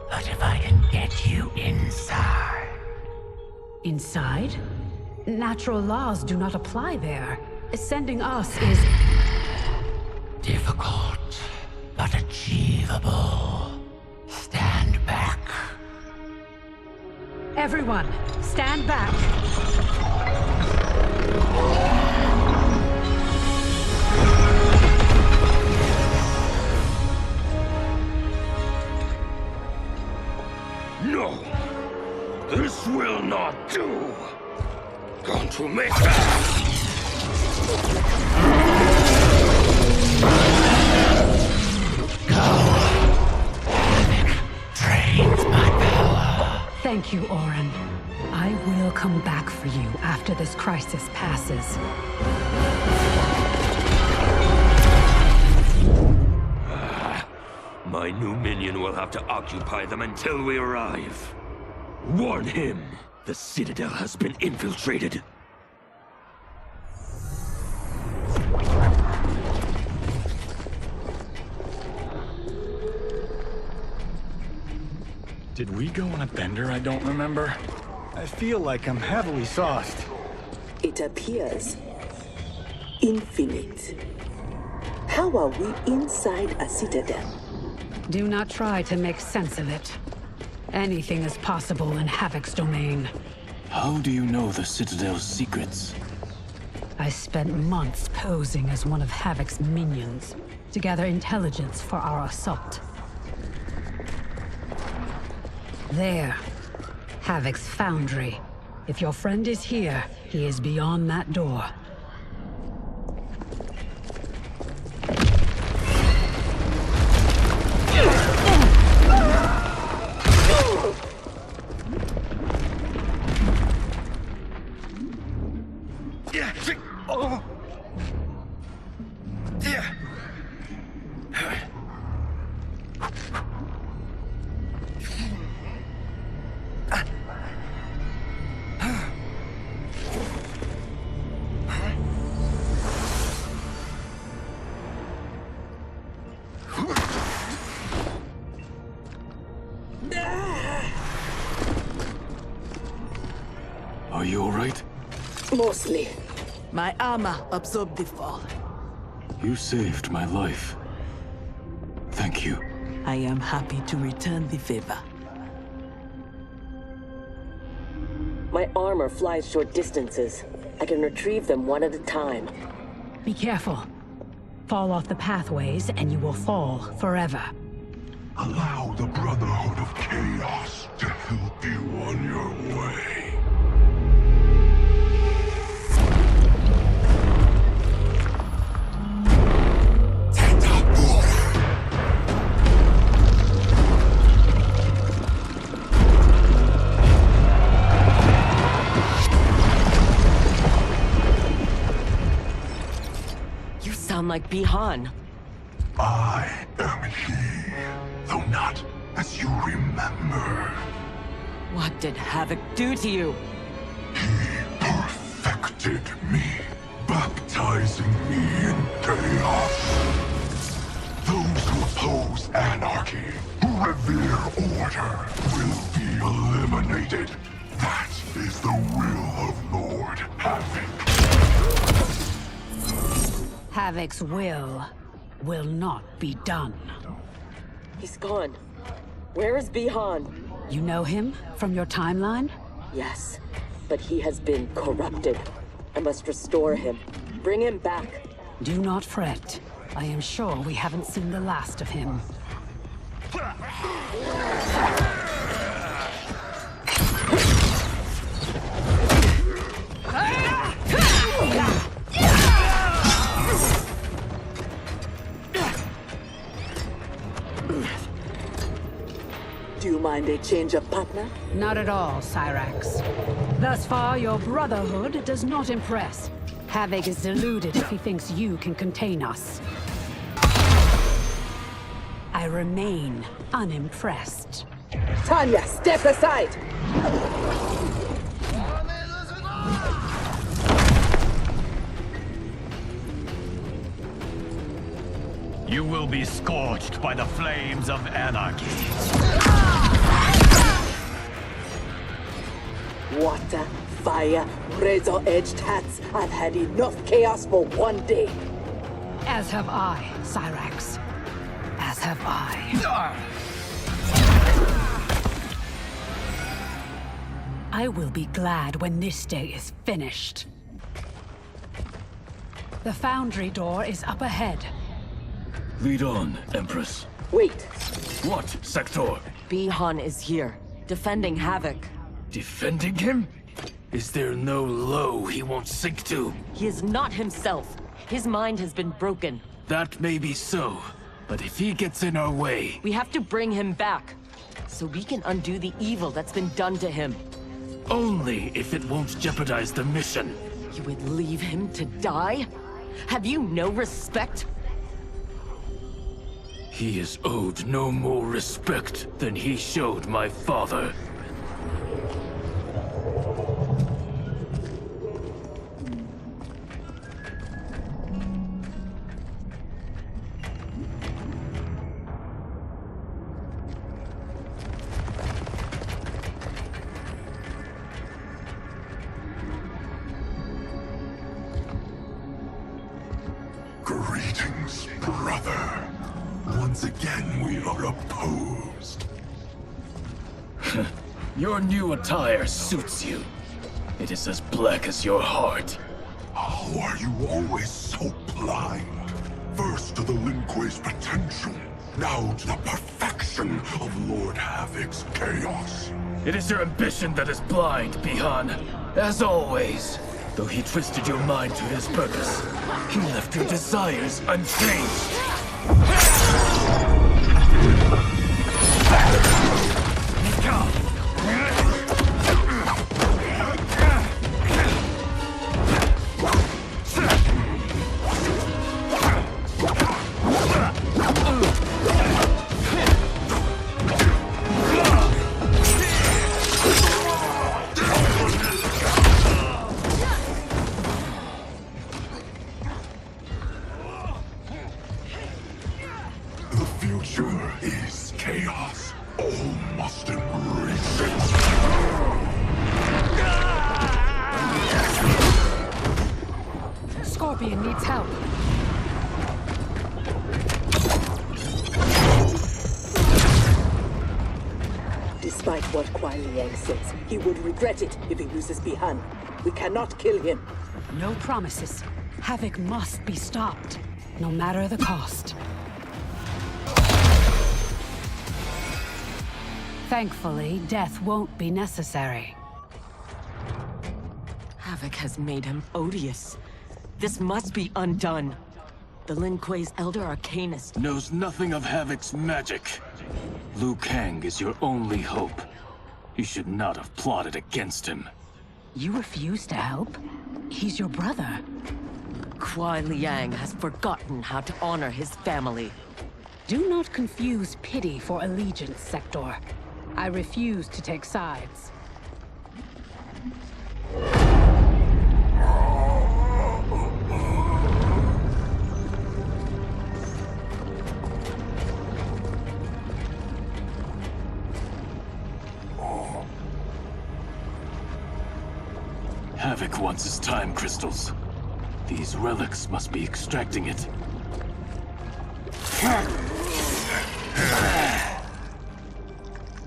But if I can get you inside... Inside? Natural laws do not apply there. Sending us is... difficult, but achievable. Stand back. Everyone, stand back. No! This will not do! Going to make that! Drains my power. Thank you, Orin. I will come back for you after this crisis passes. My new minion will have to occupy them until we arrive. Warn him! The Citadel has been infiltrated. Did we go on a bender I don't remember? I feel like I'm heavily sauced. It appears infinite. How are we inside a citadel? Do not try to make sense of it. Anything is possible in Havoc's domain. How do you know the Citadel's secrets? I spent months posing as one of Havoc's minions to gather intelligence for our assault. There. Havoc's foundry. If your friend is here, he is beyond that door. Are you alright? Mostly. My armor absorbed the fall. You saved my life. Thank you. I am happy to return the favor. My armor flies short distances. I can retrieve them one at a time. Be careful. Fall off the pathways and you will fall forever. Allow the Brotherhood of Chaos to help you on your way. You sound like Bihan. I am he, though not as you remember. What did Havoc do to you? Perfected me, baptizing me in chaos. Those who oppose anarchy, who revere order, will be eliminated. That is the will of Lord Havoc. Havoc's will not be done. He's gone. Where is Bihan? You know him from your timeline? Yes, but he has been corrupted. I must restore him. Bring him back. Do not fret. I am sure we haven't seen the last of him. Do you mind a change of partner? Not at all, Cyrax. Thus far, your Brotherhood does not impress. Havoc is deluded if he thinks you can contain us. I remain unimpressed. Tanya, step aside! You will be scorched by the flames of anarchy. Water, fire, razor-edged hats. I've had enough chaos for one day. As have I, Cyrax. As have I. I will be glad when this day is finished. The foundry door is up ahead. Lead on, Empress. Wait. What, Sector? Bihan is here, defending Havoc. Defending him? Is there no low he won't sink to? He is not himself. His mind has been broken. That may be so, but if he gets in our way... We have to bring him back, so we can undo the evil that's been done to him. Only if it won't jeopardize the mission. You would leave him to die? Have you no respect? He is owed no more respect than he showed my father. Greetings, brother. Once again, we are opposed. Your new attire suits you. It is as black as your heart. How are you always so blind? First to the Lin Kuei's potential, now to the perfection of Lord Havoc's chaos. It is your ambition that is blind, Bihan. As always. Though he twisted your mind to his purpose, he left your desires unchanged. The future is needs help. Despite what Kuai Liang says, he would regret it if he loses Bihan. We cannot kill him. No promises. Havoc must be stopped, no matter the cost. Thankfully, death won't be necessary. Havoc has made him odious. This must be undone. The Lin Kuei's Elder Arcanist knows nothing of Havoc's magic. Liu Kang is your only hope. You should not have plotted against him. You refuse to help? He's your brother. Kuai Liang has forgotten how to honor his family. Do not confuse pity for allegiance, Sector. I refuse to take sides. Havoc wants his time crystals. These relics must be extracting it.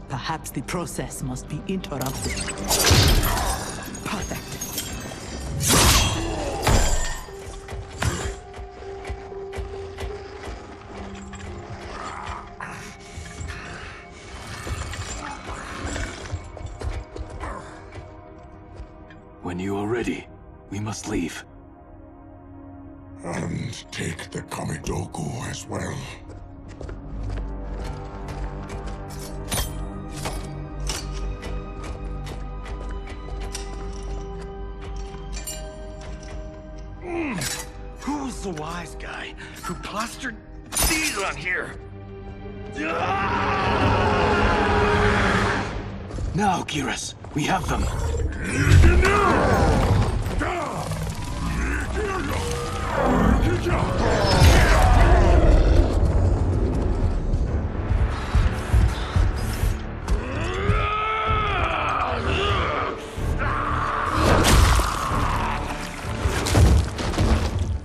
Perhaps the process must be interrupted. Perfect. When you are ready, we must leave. And take the Kamidogu as well. Who's the wise guy who plastered these on here? Now, Geras, we have them.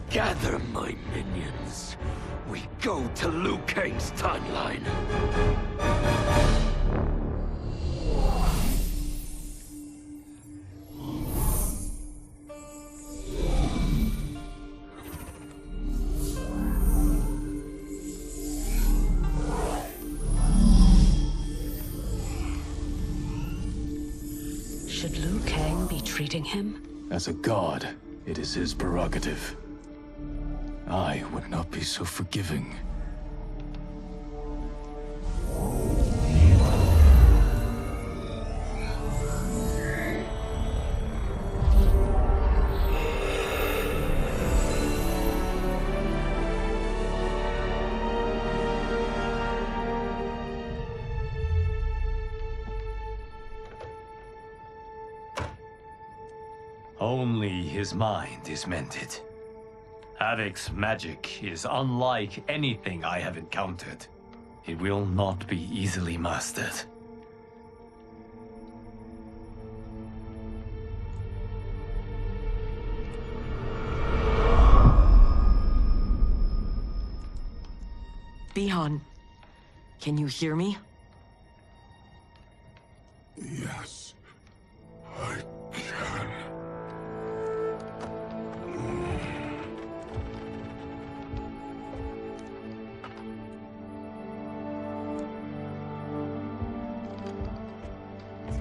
Gather my minions. We go to Liu Kang's timeline. Should Liu Kang be treating him? As a god, it is his prerogative. I would not be so forgiving. Only his mind is mended. Havoc's magic is unlike anything I have encountered. It will not be easily mastered. Bihan, can you hear me? Yes, I can.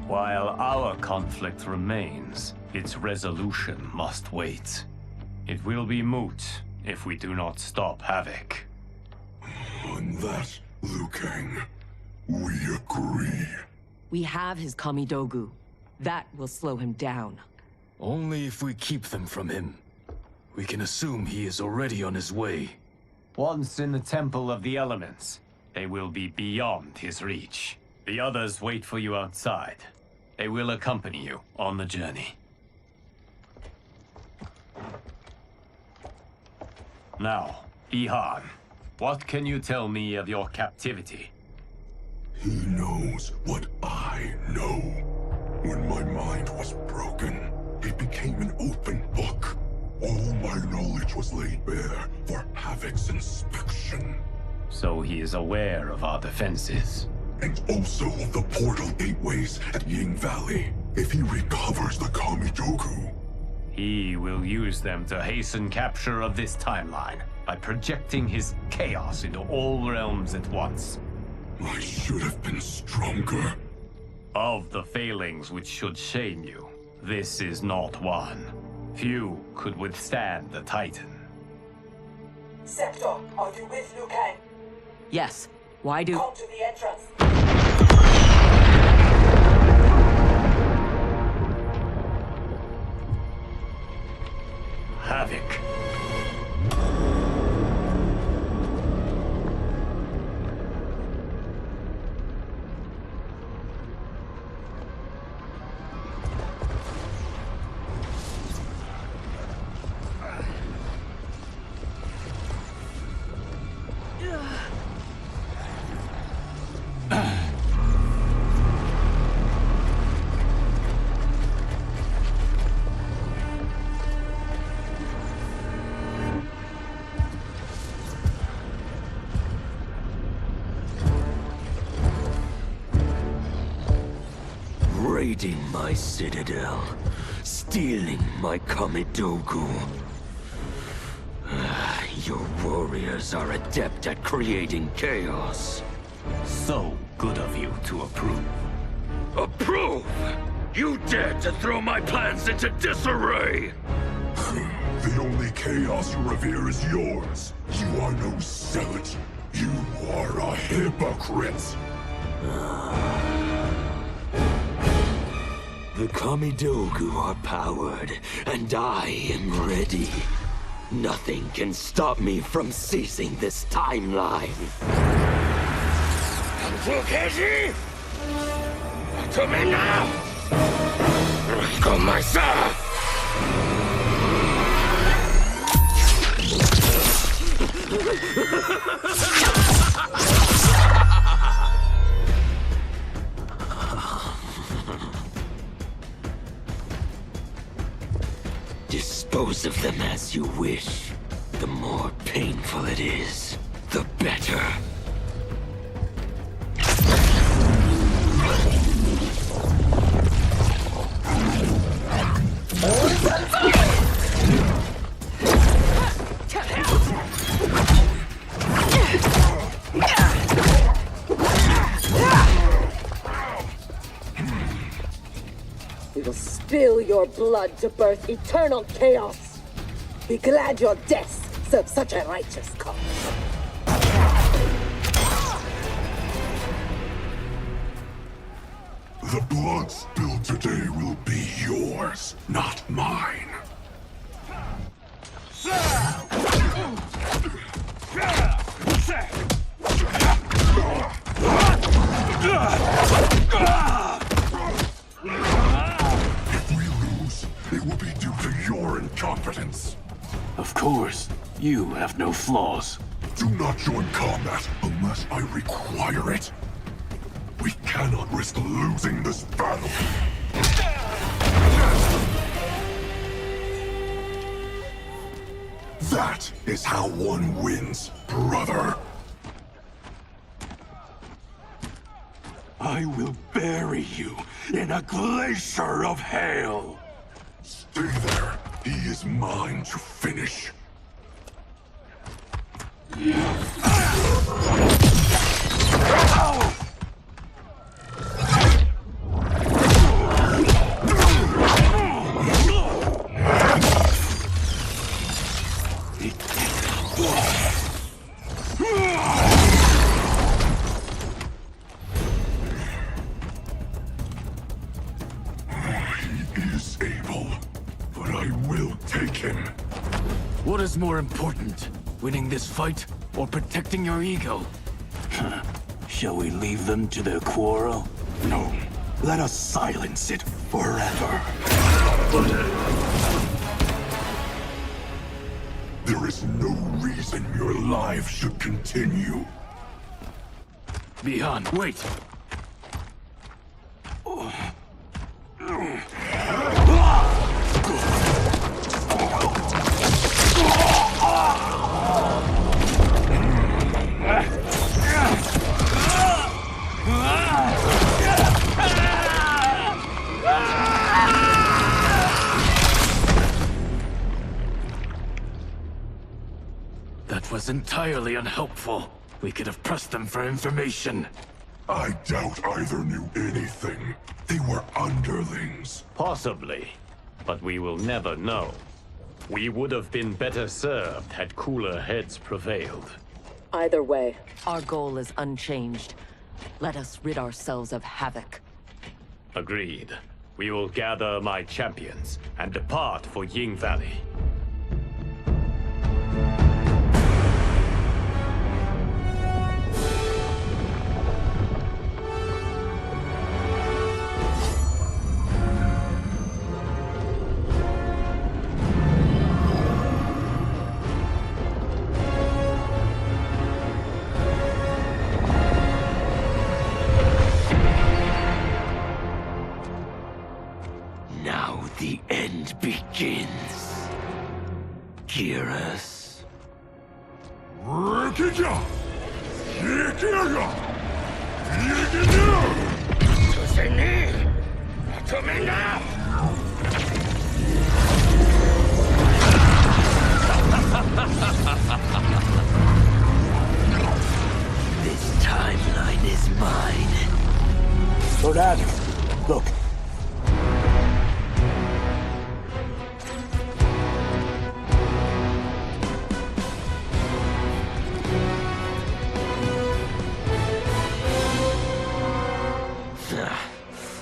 While our conflict remains, its resolution must wait. It will be moot if we do not stop Havoc. On that, Liu Kang, we agree. We have his Kamidogu. That will slow him down. Only if we keep them from him. We can assume he is already on his way. Once in the Temple of the Elements, they will be beyond his reach. The others wait for you outside. They will accompany you on the journey. Now, Bihan, what can you tell me of your captivity? He knows what I know. When my mind was broken, it became an open book. All my knowledge was laid bare for Havoc's inspection. So he is aware of our defenses. And also of the portal gateways at Ying Valley. If he recovers the Kamidogu, he will use them to hasten capture of this timeline by projecting his chaos into all realms at once. I should have been stronger. Of the failings which should shame you, this is not one. Few could withstand the Titan. Sector, are you with Liu Kang? Yes. Why do... Come to the entrance. Havoc. Raiding my citadel, stealing my Kamidogu. Your warriors are adept at creating chaos. So good of you to approve. Approve? You dared to throw my plans into disarray! The only chaos you revere is yours. You are no zealot. You are a hypocrite. The Kamidogu are powered, and I am ready. Nothing can stop me from seizing this timeline. Fukeshi! To me now! Komaisa! Dispose of them as you wish. The more painful it is, the better. We will spill your blood to birth eternal chaos. Be glad your deaths serve such a righteous cause. The blood spilled today will be yours, not mine. If we lose, it will be due to your incompetence. Of course, you have no flaws. Do not join combat unless I require it. We cannot risk losing this battle. That is how one wins, brother. I will bury you in a glacier of hail. Stay there. He is mine to finish. He is able, but I will take him. What is more important, winning this fight or protecting your ego? Shall we leave them to their quarrel? No. Let us silence it forever. There is no reason your life should continue. Bihan, wait! was entirely unhelpful. We could have pressed them for information. I doubt either knew anything. They were underlings. Possibly, but we will never know. We would have been better served had cooler heads prevailed. Either way. Our goal is unchanged. Let us rid ourselves of Havoc. Agreed. We will gather my champions and depart for Ying Valley. Now the end begins. Geras. Rikija! Yikiga! Yikinu! Tuseni! Tumina! This timeline is mine. Lord Adam, look.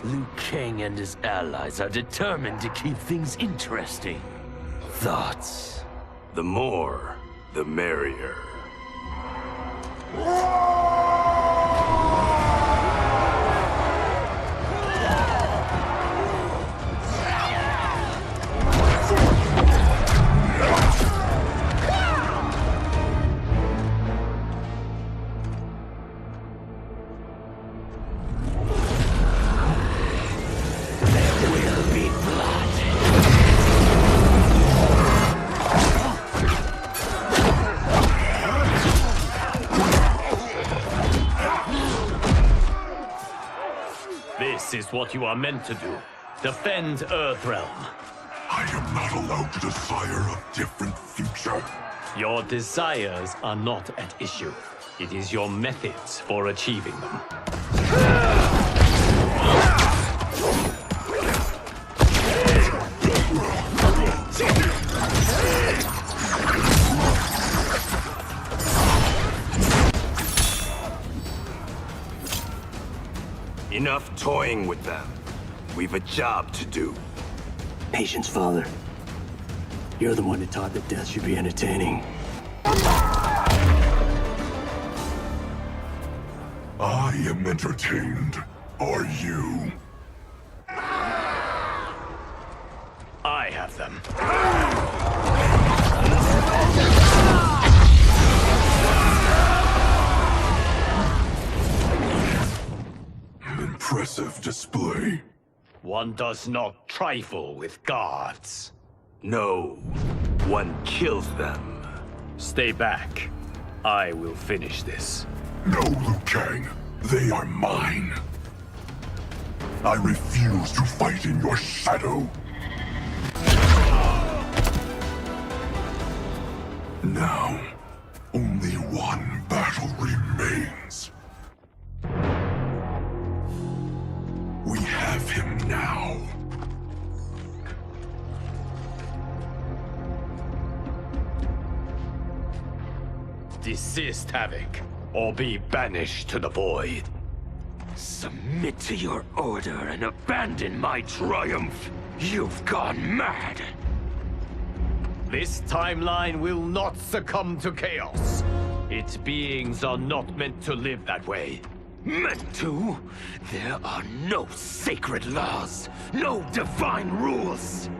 Liu Kang and his allies are determined to keep things interesting. Thoughts? The more, the merrier. This is what you are meant to do. Defend Earthrealm. I am not allowed to desire a different future. Your desires are not at issue. It is your methods for achieving them. Enough toying with them. We've a job to do. Patience, Father. You're the one who taught that death should be entertaining. I am entertained. Are you? I have them. Impressive display. One does not trifle with gods. No, one kills them. Stay back. I will finish this. No, Liu Kang. They are mine. I refuse to fight in your shadow. Now, only one battle remains. We have him now. Desist, Havoc, or be banished to the void. Submit to your order and abandon my triumph. You've gone mad. This timeline will not succumb to chaos. Its beings are not meant to live that way. Meant to? There are no sacred laws, no divine rules.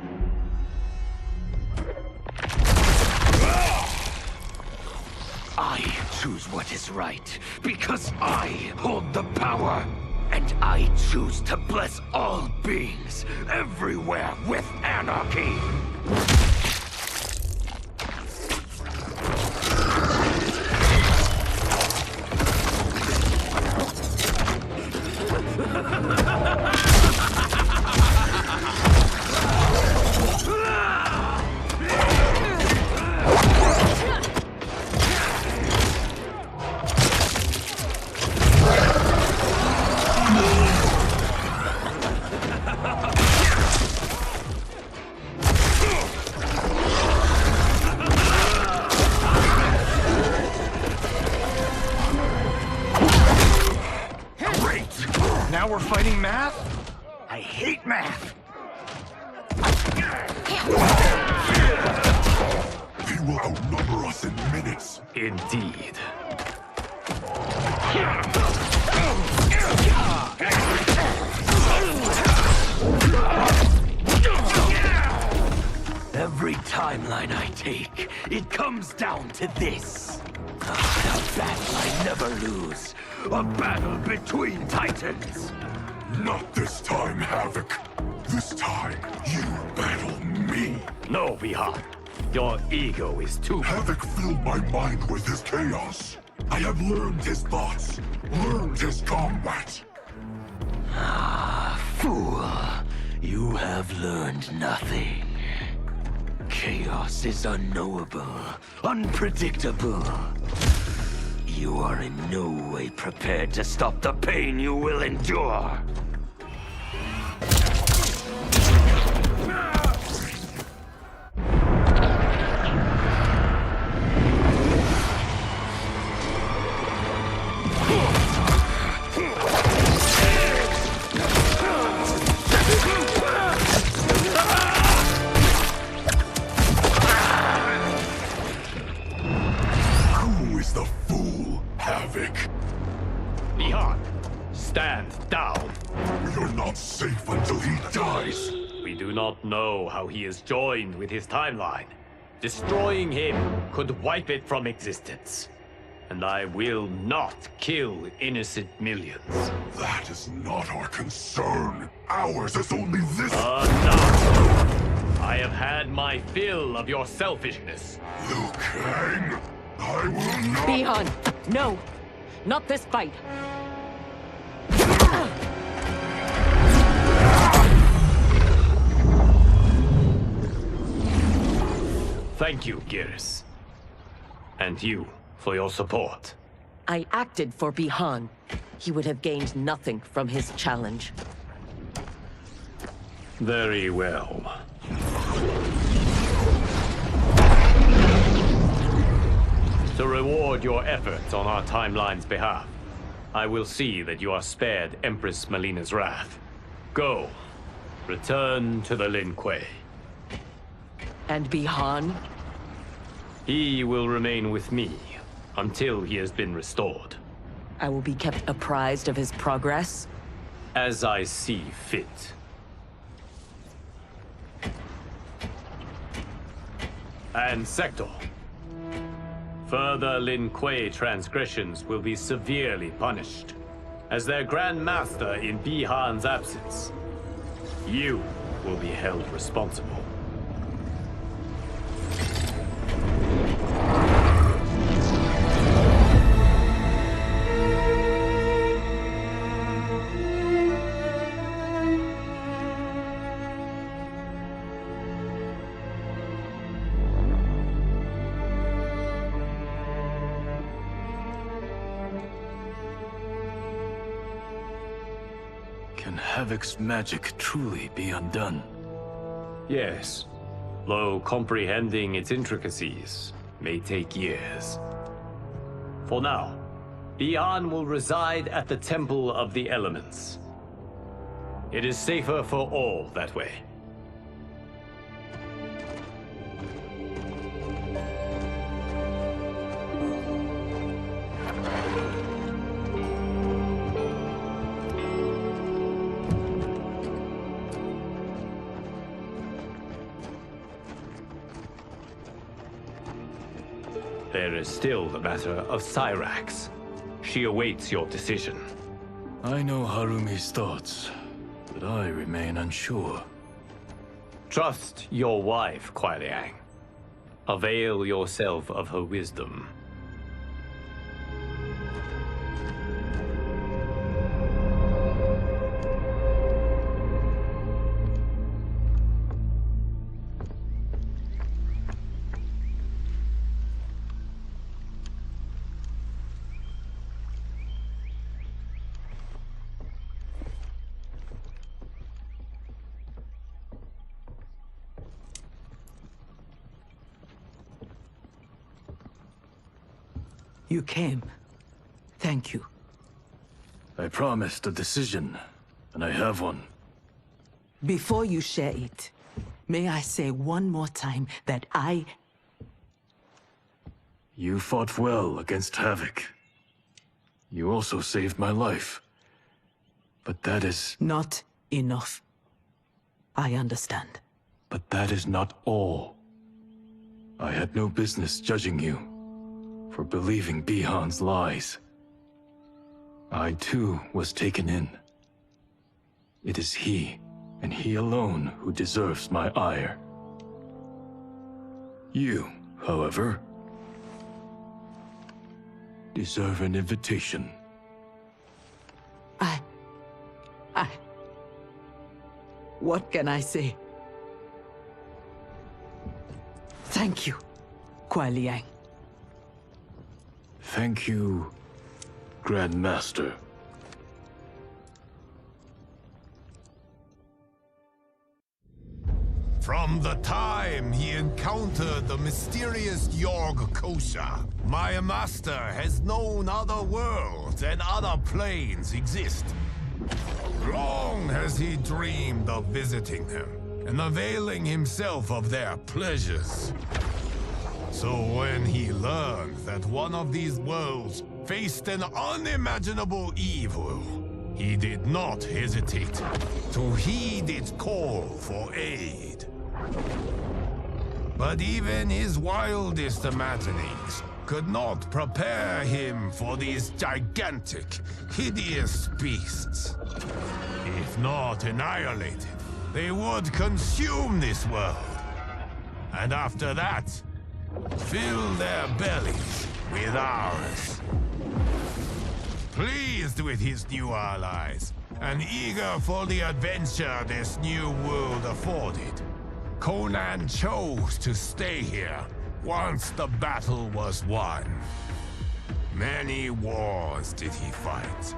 I choose what is right, because I hold the power. And I choose to bless all beings, everywhere, with anarchy. He will outnumber us in minutes. Indeed. Every timeline I take, it comes down to this. A battle I never lose. A battle between titans. Not this time, Havoc. This time, you battle me. No, Bihan. Your ego is too... Havoc filled my mind with his chaos. I have learned his thoughts, learned his combat. Ah, fool. You have learned nothing. Chaos is unknowable, unpredictable. You are in no way prepared to stop the pain you will endure. Who is the fool, Havoc? Bihan, stand down. You're not safe until he dies. We do not know how he is joined with his timeline. Destroying him could wipe it from existence. And I will not kill innocent millions. That is not our concern. Ours is only this. Enough! I have had my fill of your selfishness. Liu Kang, I will not... Bihan, no! Not this fight! Thank you, Geras. And you, for your support. I acted for Bihan. He would have gained nothing from his challenge. Very well. To reward your efforts on our timeline's behalf, I will see that you are spared Empress Melina's wrath. Go. Return to the Lin Kuei. And Bihan? He will remain with me until he has been restored. I will be kept apprised of his progress? As I see fit. And Sector. Further Lin Kuei transgressions will be severely punished. As their Grand Master in Bihan's absence, you will be held responsible. Can Havoc's magic truly be undone? Yes, though comprehending its intricacies may take years. For now, Bihan will reside at the Temple of the Elements. It is safer for all that way. There is still the matter of Cyrax. She awaits your decision. I know Harumi's thoughts, but I remain unsure. Trust your wife, Kuai Liang. Avail yourself of her wisdom. You came. Thank you. I promised a decision, and I have one. Before you share it, May I say one more time that You fought well against Havoc. You also saved my life. But that is... Not enough. I understand. But that is not all. I had no business judging you for believing Bihan's lies. I too was taken in. It is he, and he alone, who deserves my ire. You, however, deserve an invitation. What can I say? Thank you, Kuai Liang. Thank you, Grandmaster. From the time he encountered the mysterious Yorg Kosha, my master has known other worlds and other planes exist. Long has he dreamed of visiting them and availing himself of their pleasures. So when he learned that one of these worlds faced an unimaginable evil, he did not hesitate to heed its call for aid. But even his wildest imaginings could not prepare him for these gigantic, hideous beasts. If not annihilated, they would consume this world. And after that, fill their bellies with ours. Pleased with his new allies, and eager for the adventure this new world afforded, Conan chose to stay here once the battle was won. Many wars did he fight.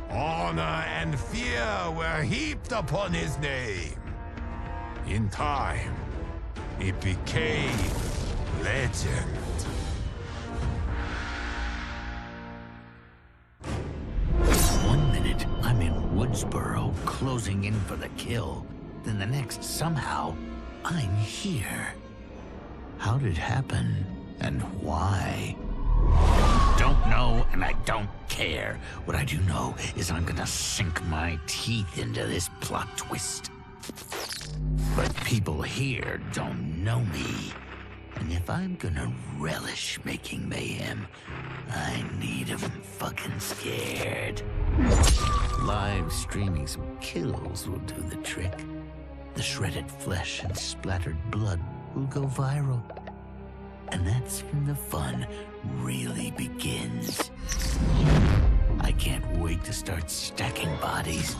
Honor and fear were heaped upon his name. In time, it became legend. One minute, I'm in Woodsboro, closing in for the kill. Then the next, somehow, I'm here. How did it happen, and why? Don't know, and I don't care. What I do know is I'm gonna sink my teeth into this plot twist. But people here don't know me. And if I'm gonna relish making mayhem, I need 'em fucking scared. Live streaming some kills will do the trick. The shredded flesh and splattered blood will go viral. And that's when the fun really begins. I can't wait to start stacking bodies,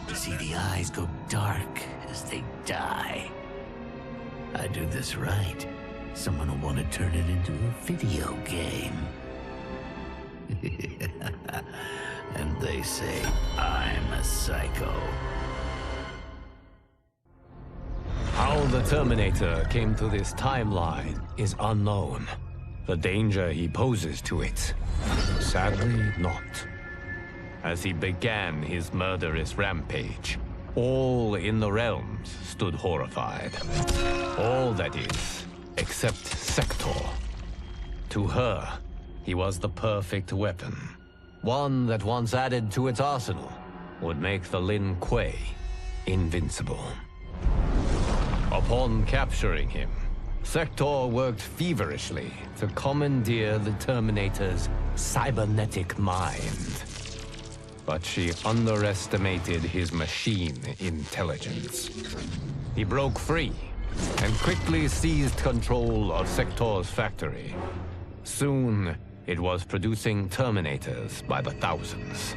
to see the eyes go dark as they die. I do this right, someone will want to turn it into a video game. And they say I'm a psycho. How the Terminator came to this timeline is unknown. The danger he poses to it, sadly not. As he began his murderous rampage, all in the realms stood horrified. All, that is, except Sector. To her, he was the perfect weapon. One that once added to its arsenal would make the Lin Kuei invincible. Upon capturing him, Sector worked feverishly to commandeer the Terminator's cybernetic mind. But she underestimated his machine intelligence. He broke free and quickly seized control of Sector's factory. Soon, it was producing Terminators by the thousands.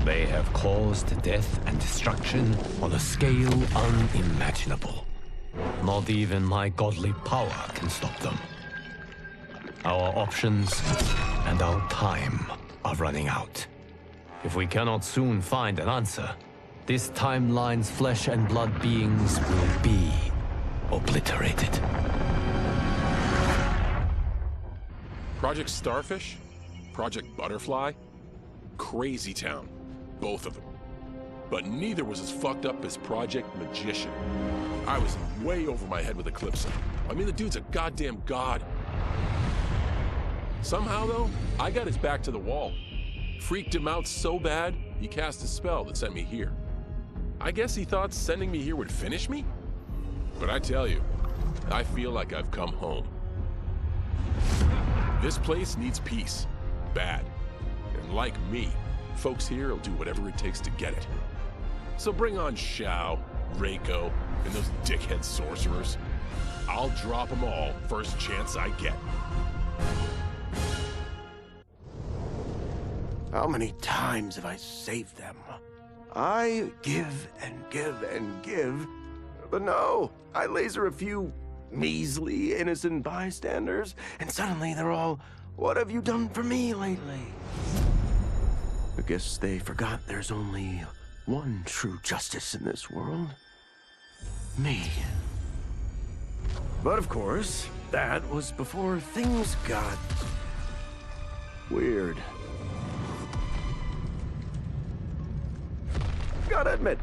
They have caused death and destruction on a scale unimaginable. Not even my godly power can stop them. Our options and our time are running out. If we cannot soon find an answer, this timeline's flesh and blood beings will be obliterated. Project Starfish? Project Butterfly? Crazy Town. Both of them. but neither was as fucked up as Project Magician. I was way over my head with Eclipsa. I mean, the dude's a goddamn god. Somehow, though, I got his back to the wall. Freaked him out so bad, he cast a spell that sent me here. I guess he thought sending me here would finish me? But I tell you, I feel like I've come home. This place needs peace. Bad. And like me, folks here will do whatever it takes to get it. So bring on Shao, Reiko, and those dickhead sorcerers. I'll drop them all first chance I get. How many times have I saved them? I give and give and give, but no, I laser a few measly innocent bystanders, and suddenly they're all, "What have you done for me lately?" I guess they forgot there's only one true justice in this world. Me. But of course, that was before things got weird. Gotta admit,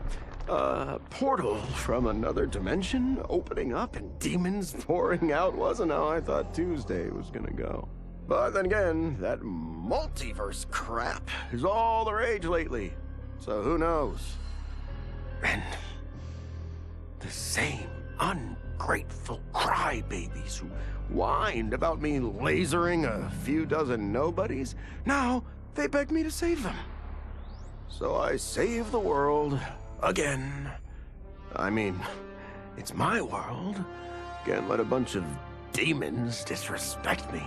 a portal from another dimension opening up and demons pouring out wasn't how I thought Tuesday was gonna go. But then again, that multiverse crap is all the rage lately, so who knows? And the same ungrateful crybabies who whined about me lasering a few dozen nobodies, now they beg me to save them. So I save the world again. I mean, it's my world. Can't let a bunch of demons disrespect me.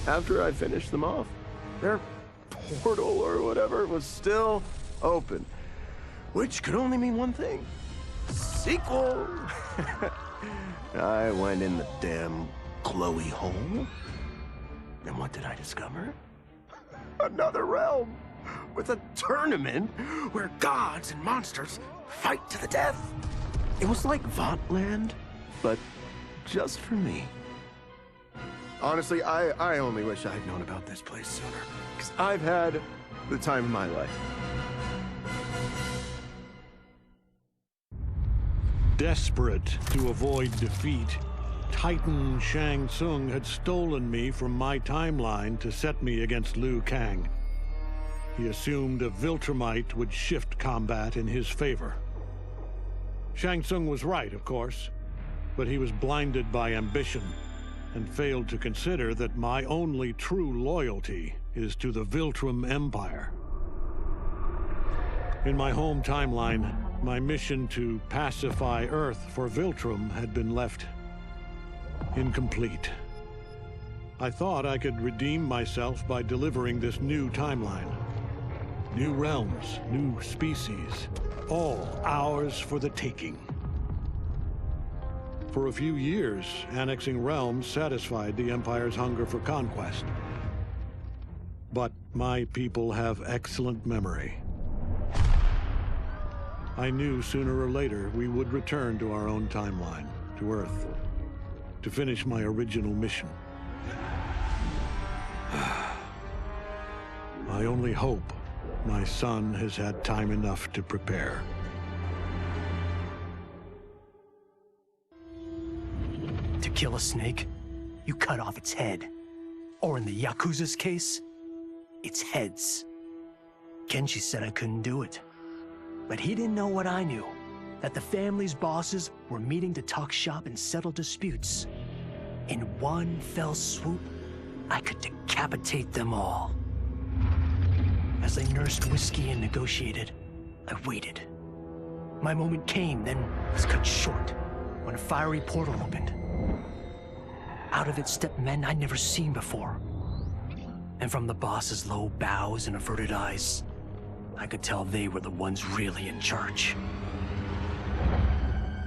After I finished them off, their portal or whatever was still open, which could only mean one thing: sequel. I went in the damn glowy hole, and what did I discover? Another realm with a tournament where gods and monsters fight to the death. It was like Votland, but just for me. Honestly, I only wish I had known about this place sooner, because I've had the time of my life. Desperate to avoid defeat, Titan Shang Tsung had stolen me from my timeline to set me against Liu Kang. He assumed a Viltrumite would shift combat in his favor. Shang Tsung was right, of course, but he was blinded by ambition and failed to consider that my only true loyalty is to the Viltrum Empire. In my home timeline, my mission to pacify Earth for Viltrum had been left incomplete. I thought I could redeem myself by delivering this new timeline. New realms, new species, all ours for the taking. For a few years, annexing realms satisfied the Empire's hunger for conquest. But my people have excellent memory. I knew sooner or later we would return to our own timeline, to Earth, to finish my original mission. I only hope my son has had time enough to prepare. To kill a snake, you cut off its head. Or in the Yakuza's case, its heads. Kenshi said I couldn't do it. But he didn't know what I knew. That the family's bosses were meeting to talk shop and settle disputes. In one fell swoop, I could decapitate them all. As they nursed whiskey and negotiated, I waited. My moment came, then was cut short when a fiery portal opened. Out of it stepped men I'd never seen before. And from the boss's low bows and averted eyes, I could tell they were the ones really in charge.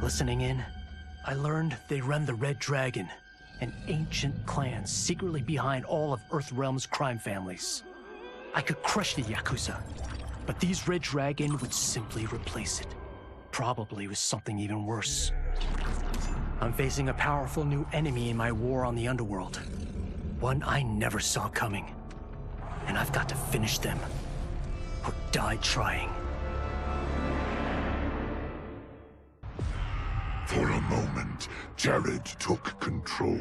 Listening in, I learned they run the Red Dragon, an ancient clan secretly behind all of Earthrealm's crime families. I could crush the Yakuza, but these Red Dragon would simply replace it. Probably with something even worse. I'm facing a powerful new enemy in my war on the underworld. One I never saw coming. And I've got to finish them. or die trying. For a moment, Jared took control.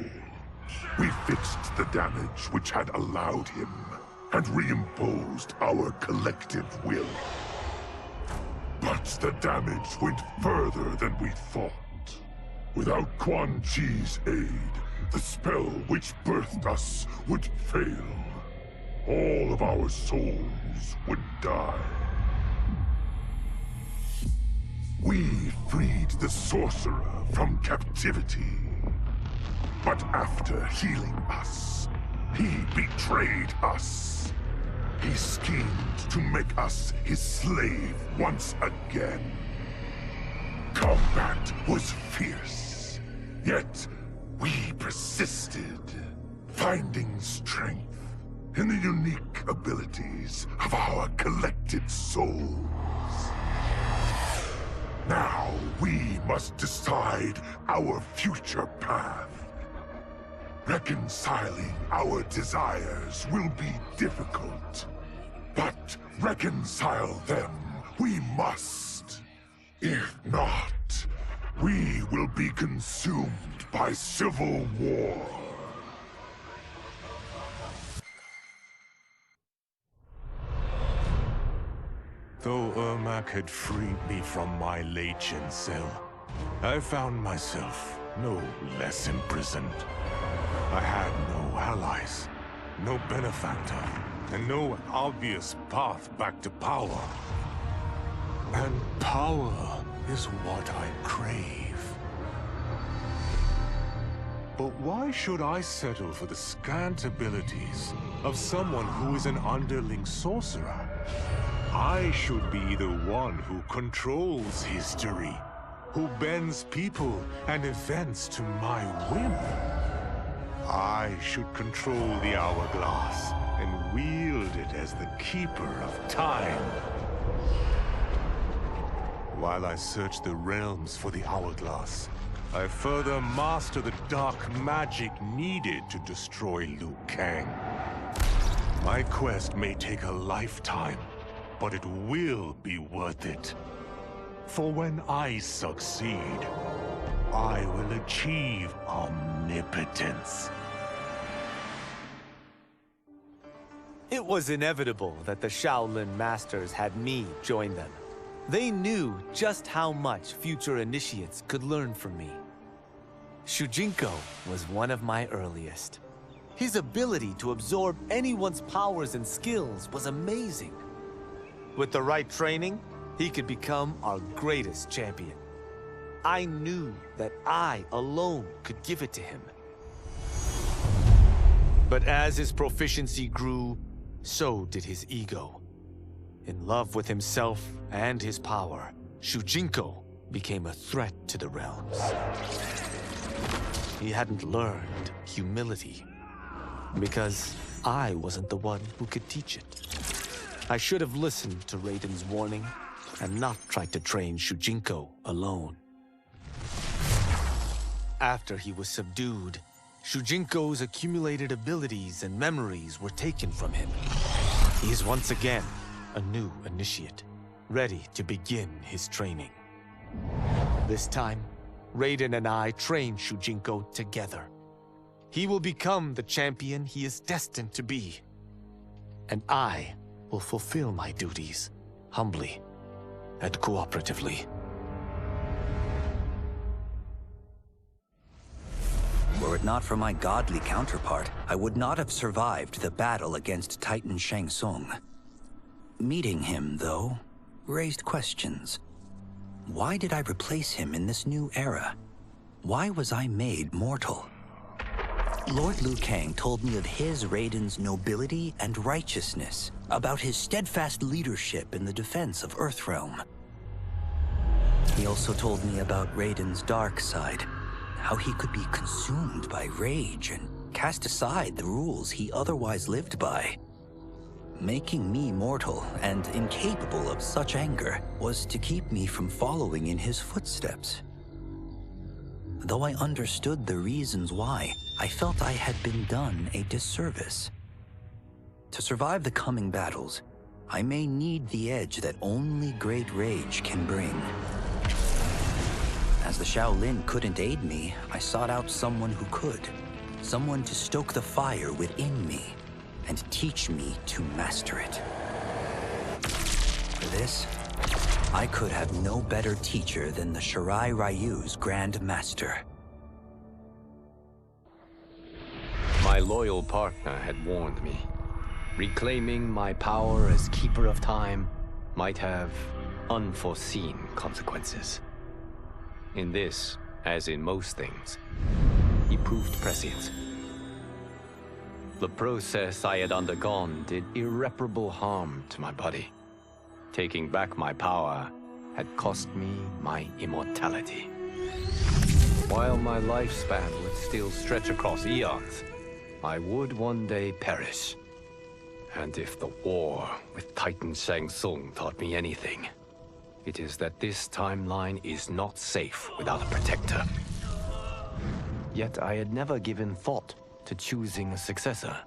We fixed the damage which had allowed him, and reimposed our collective will. But the damage went further than we thought. Without Quan Chi's aid, the spell which birthed us would fail. All of our souls would die. We freed the sorcerer from captivity. But after healing us, he betrayed us. He schemed to make us his slave once again. Combat was fierce, yet we persisted, finding strength in the unique abilities of our collected souls. Now we must decide our future path. Reconciling our desires will be difficult, but reconcile them we must. If not, we will be consumed by civil war. Though Ermac had freed me from my Legion cell, I found myself no less imprisoned. I had no allies, no benefactor, and no obvious path back to power. And power is what I crave. But why should I settle for the scant abilities of someone who is an underling sorcerer? I should be the one who controls history, who bends people and events to my whim. I should control the hourglass and wield it as the keeper of time. While I search the realms for the hourglass, I further master the dark magic needed to destroy Liu Kang. My quest may take a lifetime, but it will be worth it. For when I succeed, I will achieve omnipotence. It was inevitable that the Shaolin Masters had me join them. They knew just how much future initiates could learn from me. Shujinko was one of my earliest. His ability to absorb anyone's powers and skills was amazing. With the right training, he could become our greatest champion. I knew that I alone could give it to him. But as his proficiency grew, so did his ego. In love with himself and his power, Shujinko became a threat to the realms. He hadn't learned humility, because I wasn't the one who could teach it. I should have listened to Raiden's warning and not tried to train Shujinko alone. After he was subdued, Shujinko's accumulated abilities and memories were taken from him. He is once again a new initiate, ready to begin his training. This time, Raiden and I train Shujinko together. He will become the champion he is destined to be. And I will fulfill my duties, humbly and cooperatively. Were it not for my godly counterpart, I would not have survived the battle against Titan Shang Tsung. Meeting him, though, raised questions. Why did I replace him in this new era? Why was I made mortal? Lord Liu Kang told me of his Raiden's nobility and righteousness, about his steadfast leadership in the defense of Earthrealm. He also told me about Raiden's dark side, how he could be consumed by rage and cast aside the rules he otherwise lived by. Making me mortal and incapable of such anger was to keep me from following in his footsteps. Though I understood the reasons why, I felt I had been done a disservice. To survive the coming battles, I may need the edge that only great rage can bring. As the Shaolin couldn't aid me, I sought out someone who could. Someone to stoke the fire within me and teach me to master it. For this, I could have no better teacher than the Shirai Ryu's Grand Master. My loyal partner had warned me. Reclaiming my power as Keeper of Time might have unforeseen consequences. In this, as in most things, he proved prescient. The process I had undergone did irreparable harm to my body. Taking back my power had cost me my immortality. While my lifespan would still stretch across eons, I would one day perish. And if the war with Titan Shang Tsung taught me anything, it is that this timeline is not safe without a protector. Yet I had never given thought to choosing a successor.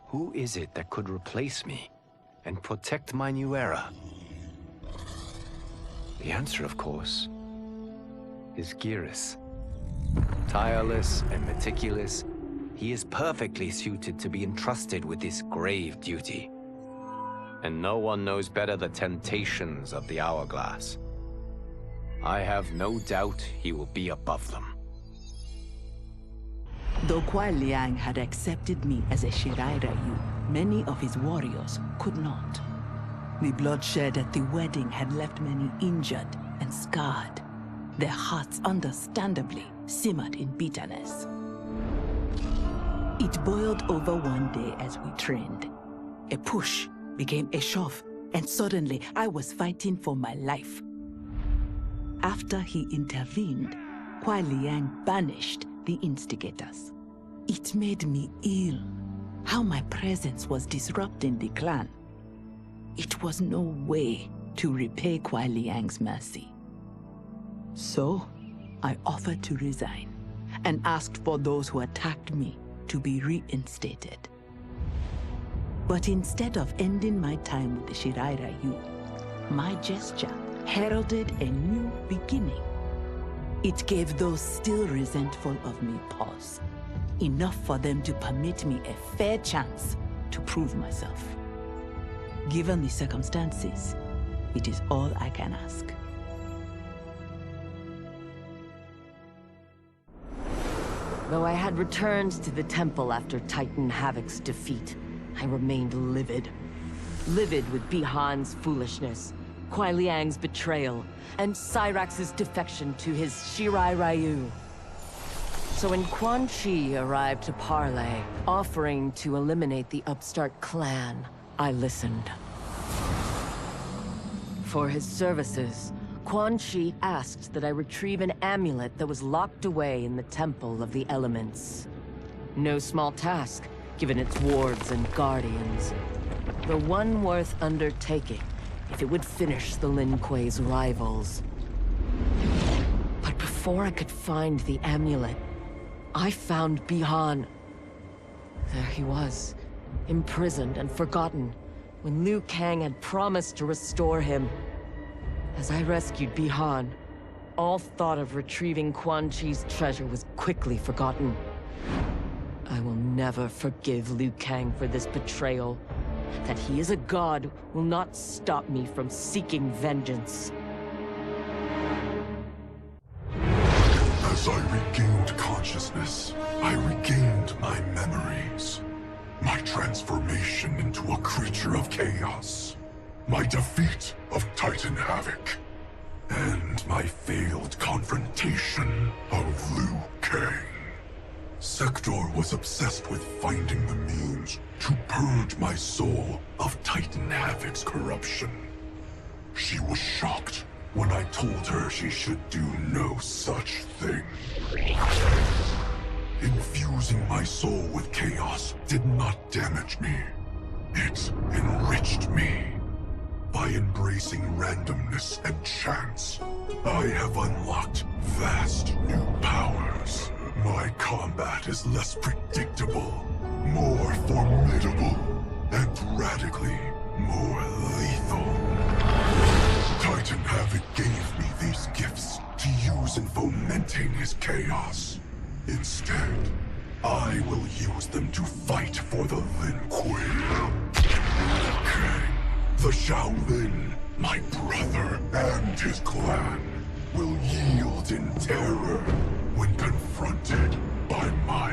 Who is it that could replace me and protect my new era? The answer, of course, is Geras. Tireless and meticulous, he is perfectly suited to be entrusted with this grave duty. And no one knows better the temptations of the hourglass. I have no doubt he will be above them. Though Kuai Liang had accepted me as a Shirai Ryu, many of his warriors could not. The bloodshed at the wedding had left many injured and scarred. Their hearts understandably simmered in bitterness. It boiled over one day as we trained. A push became a shove, and suddenly I was fighting for my life. After he intervened, Kuai Liang banished the instigators. It made me ill, how my presence was disrupting the clan. It was no way to repay Kuai Liang's mercy. So, I offered to resign, and asked for those who attacked me to be reinstated. But instead of ending my time with the Shirai Ryu, my gesture heralded a new beginning. It gave those still resentful of me pause, enough for them to permit me a fair chance to prove myself. Given the circumstances, it is all I can ask. Though I had returned to the temple after Titan Havoc's defeat, I remained livid. Livid with Bihan's foolishness, Kuai Liang's betrayal, and Cyrax's defection to his Shirai Ryu. So when Quan Chi arrived to parley, offering to eliminate the upstart clan, I listened. For his services, Quan Chi asked that I retrieve an amulet that was locked away in the Temple of the Elements. No small task, given its wards and guardians. The one worth undertaking, if it would finish the Lin Kuei's rivals. But before I could find the amulet, I found Bihan. There he was, imprisoned and forgotten, when Liu Kang had promised to restore him. As I rescued Bihan, all thought of retrieving Quan Chi's treasure was quickly forgotten. I will never forgive Liu Kang for this betrayal. That he is a god will not stop me from seeking vengeance. As I regained consciousness, I regained my memories. My transformation into a creature of chaos. My defeat of Titan Havoc. And my failed confrontation of Liu Kang. Sector was obsessed with finding the means to purge my soul of Titan Havoc's corruption. She was shocked when I told her she should do no such thing. Infusing my soul with chaos did not damage me. It enriched me. By embracing randomness and chance, I have unlocked vast new powers. My combat is less predictable, more formidable, and radically more lethal. Titan Havoc gave me these gifts to use in fomenting his chaos. Instead, I will use them to fight for the Lin Kuei. Kang, the Shaolin, my brother and his clan, will yield in terror when confronted by my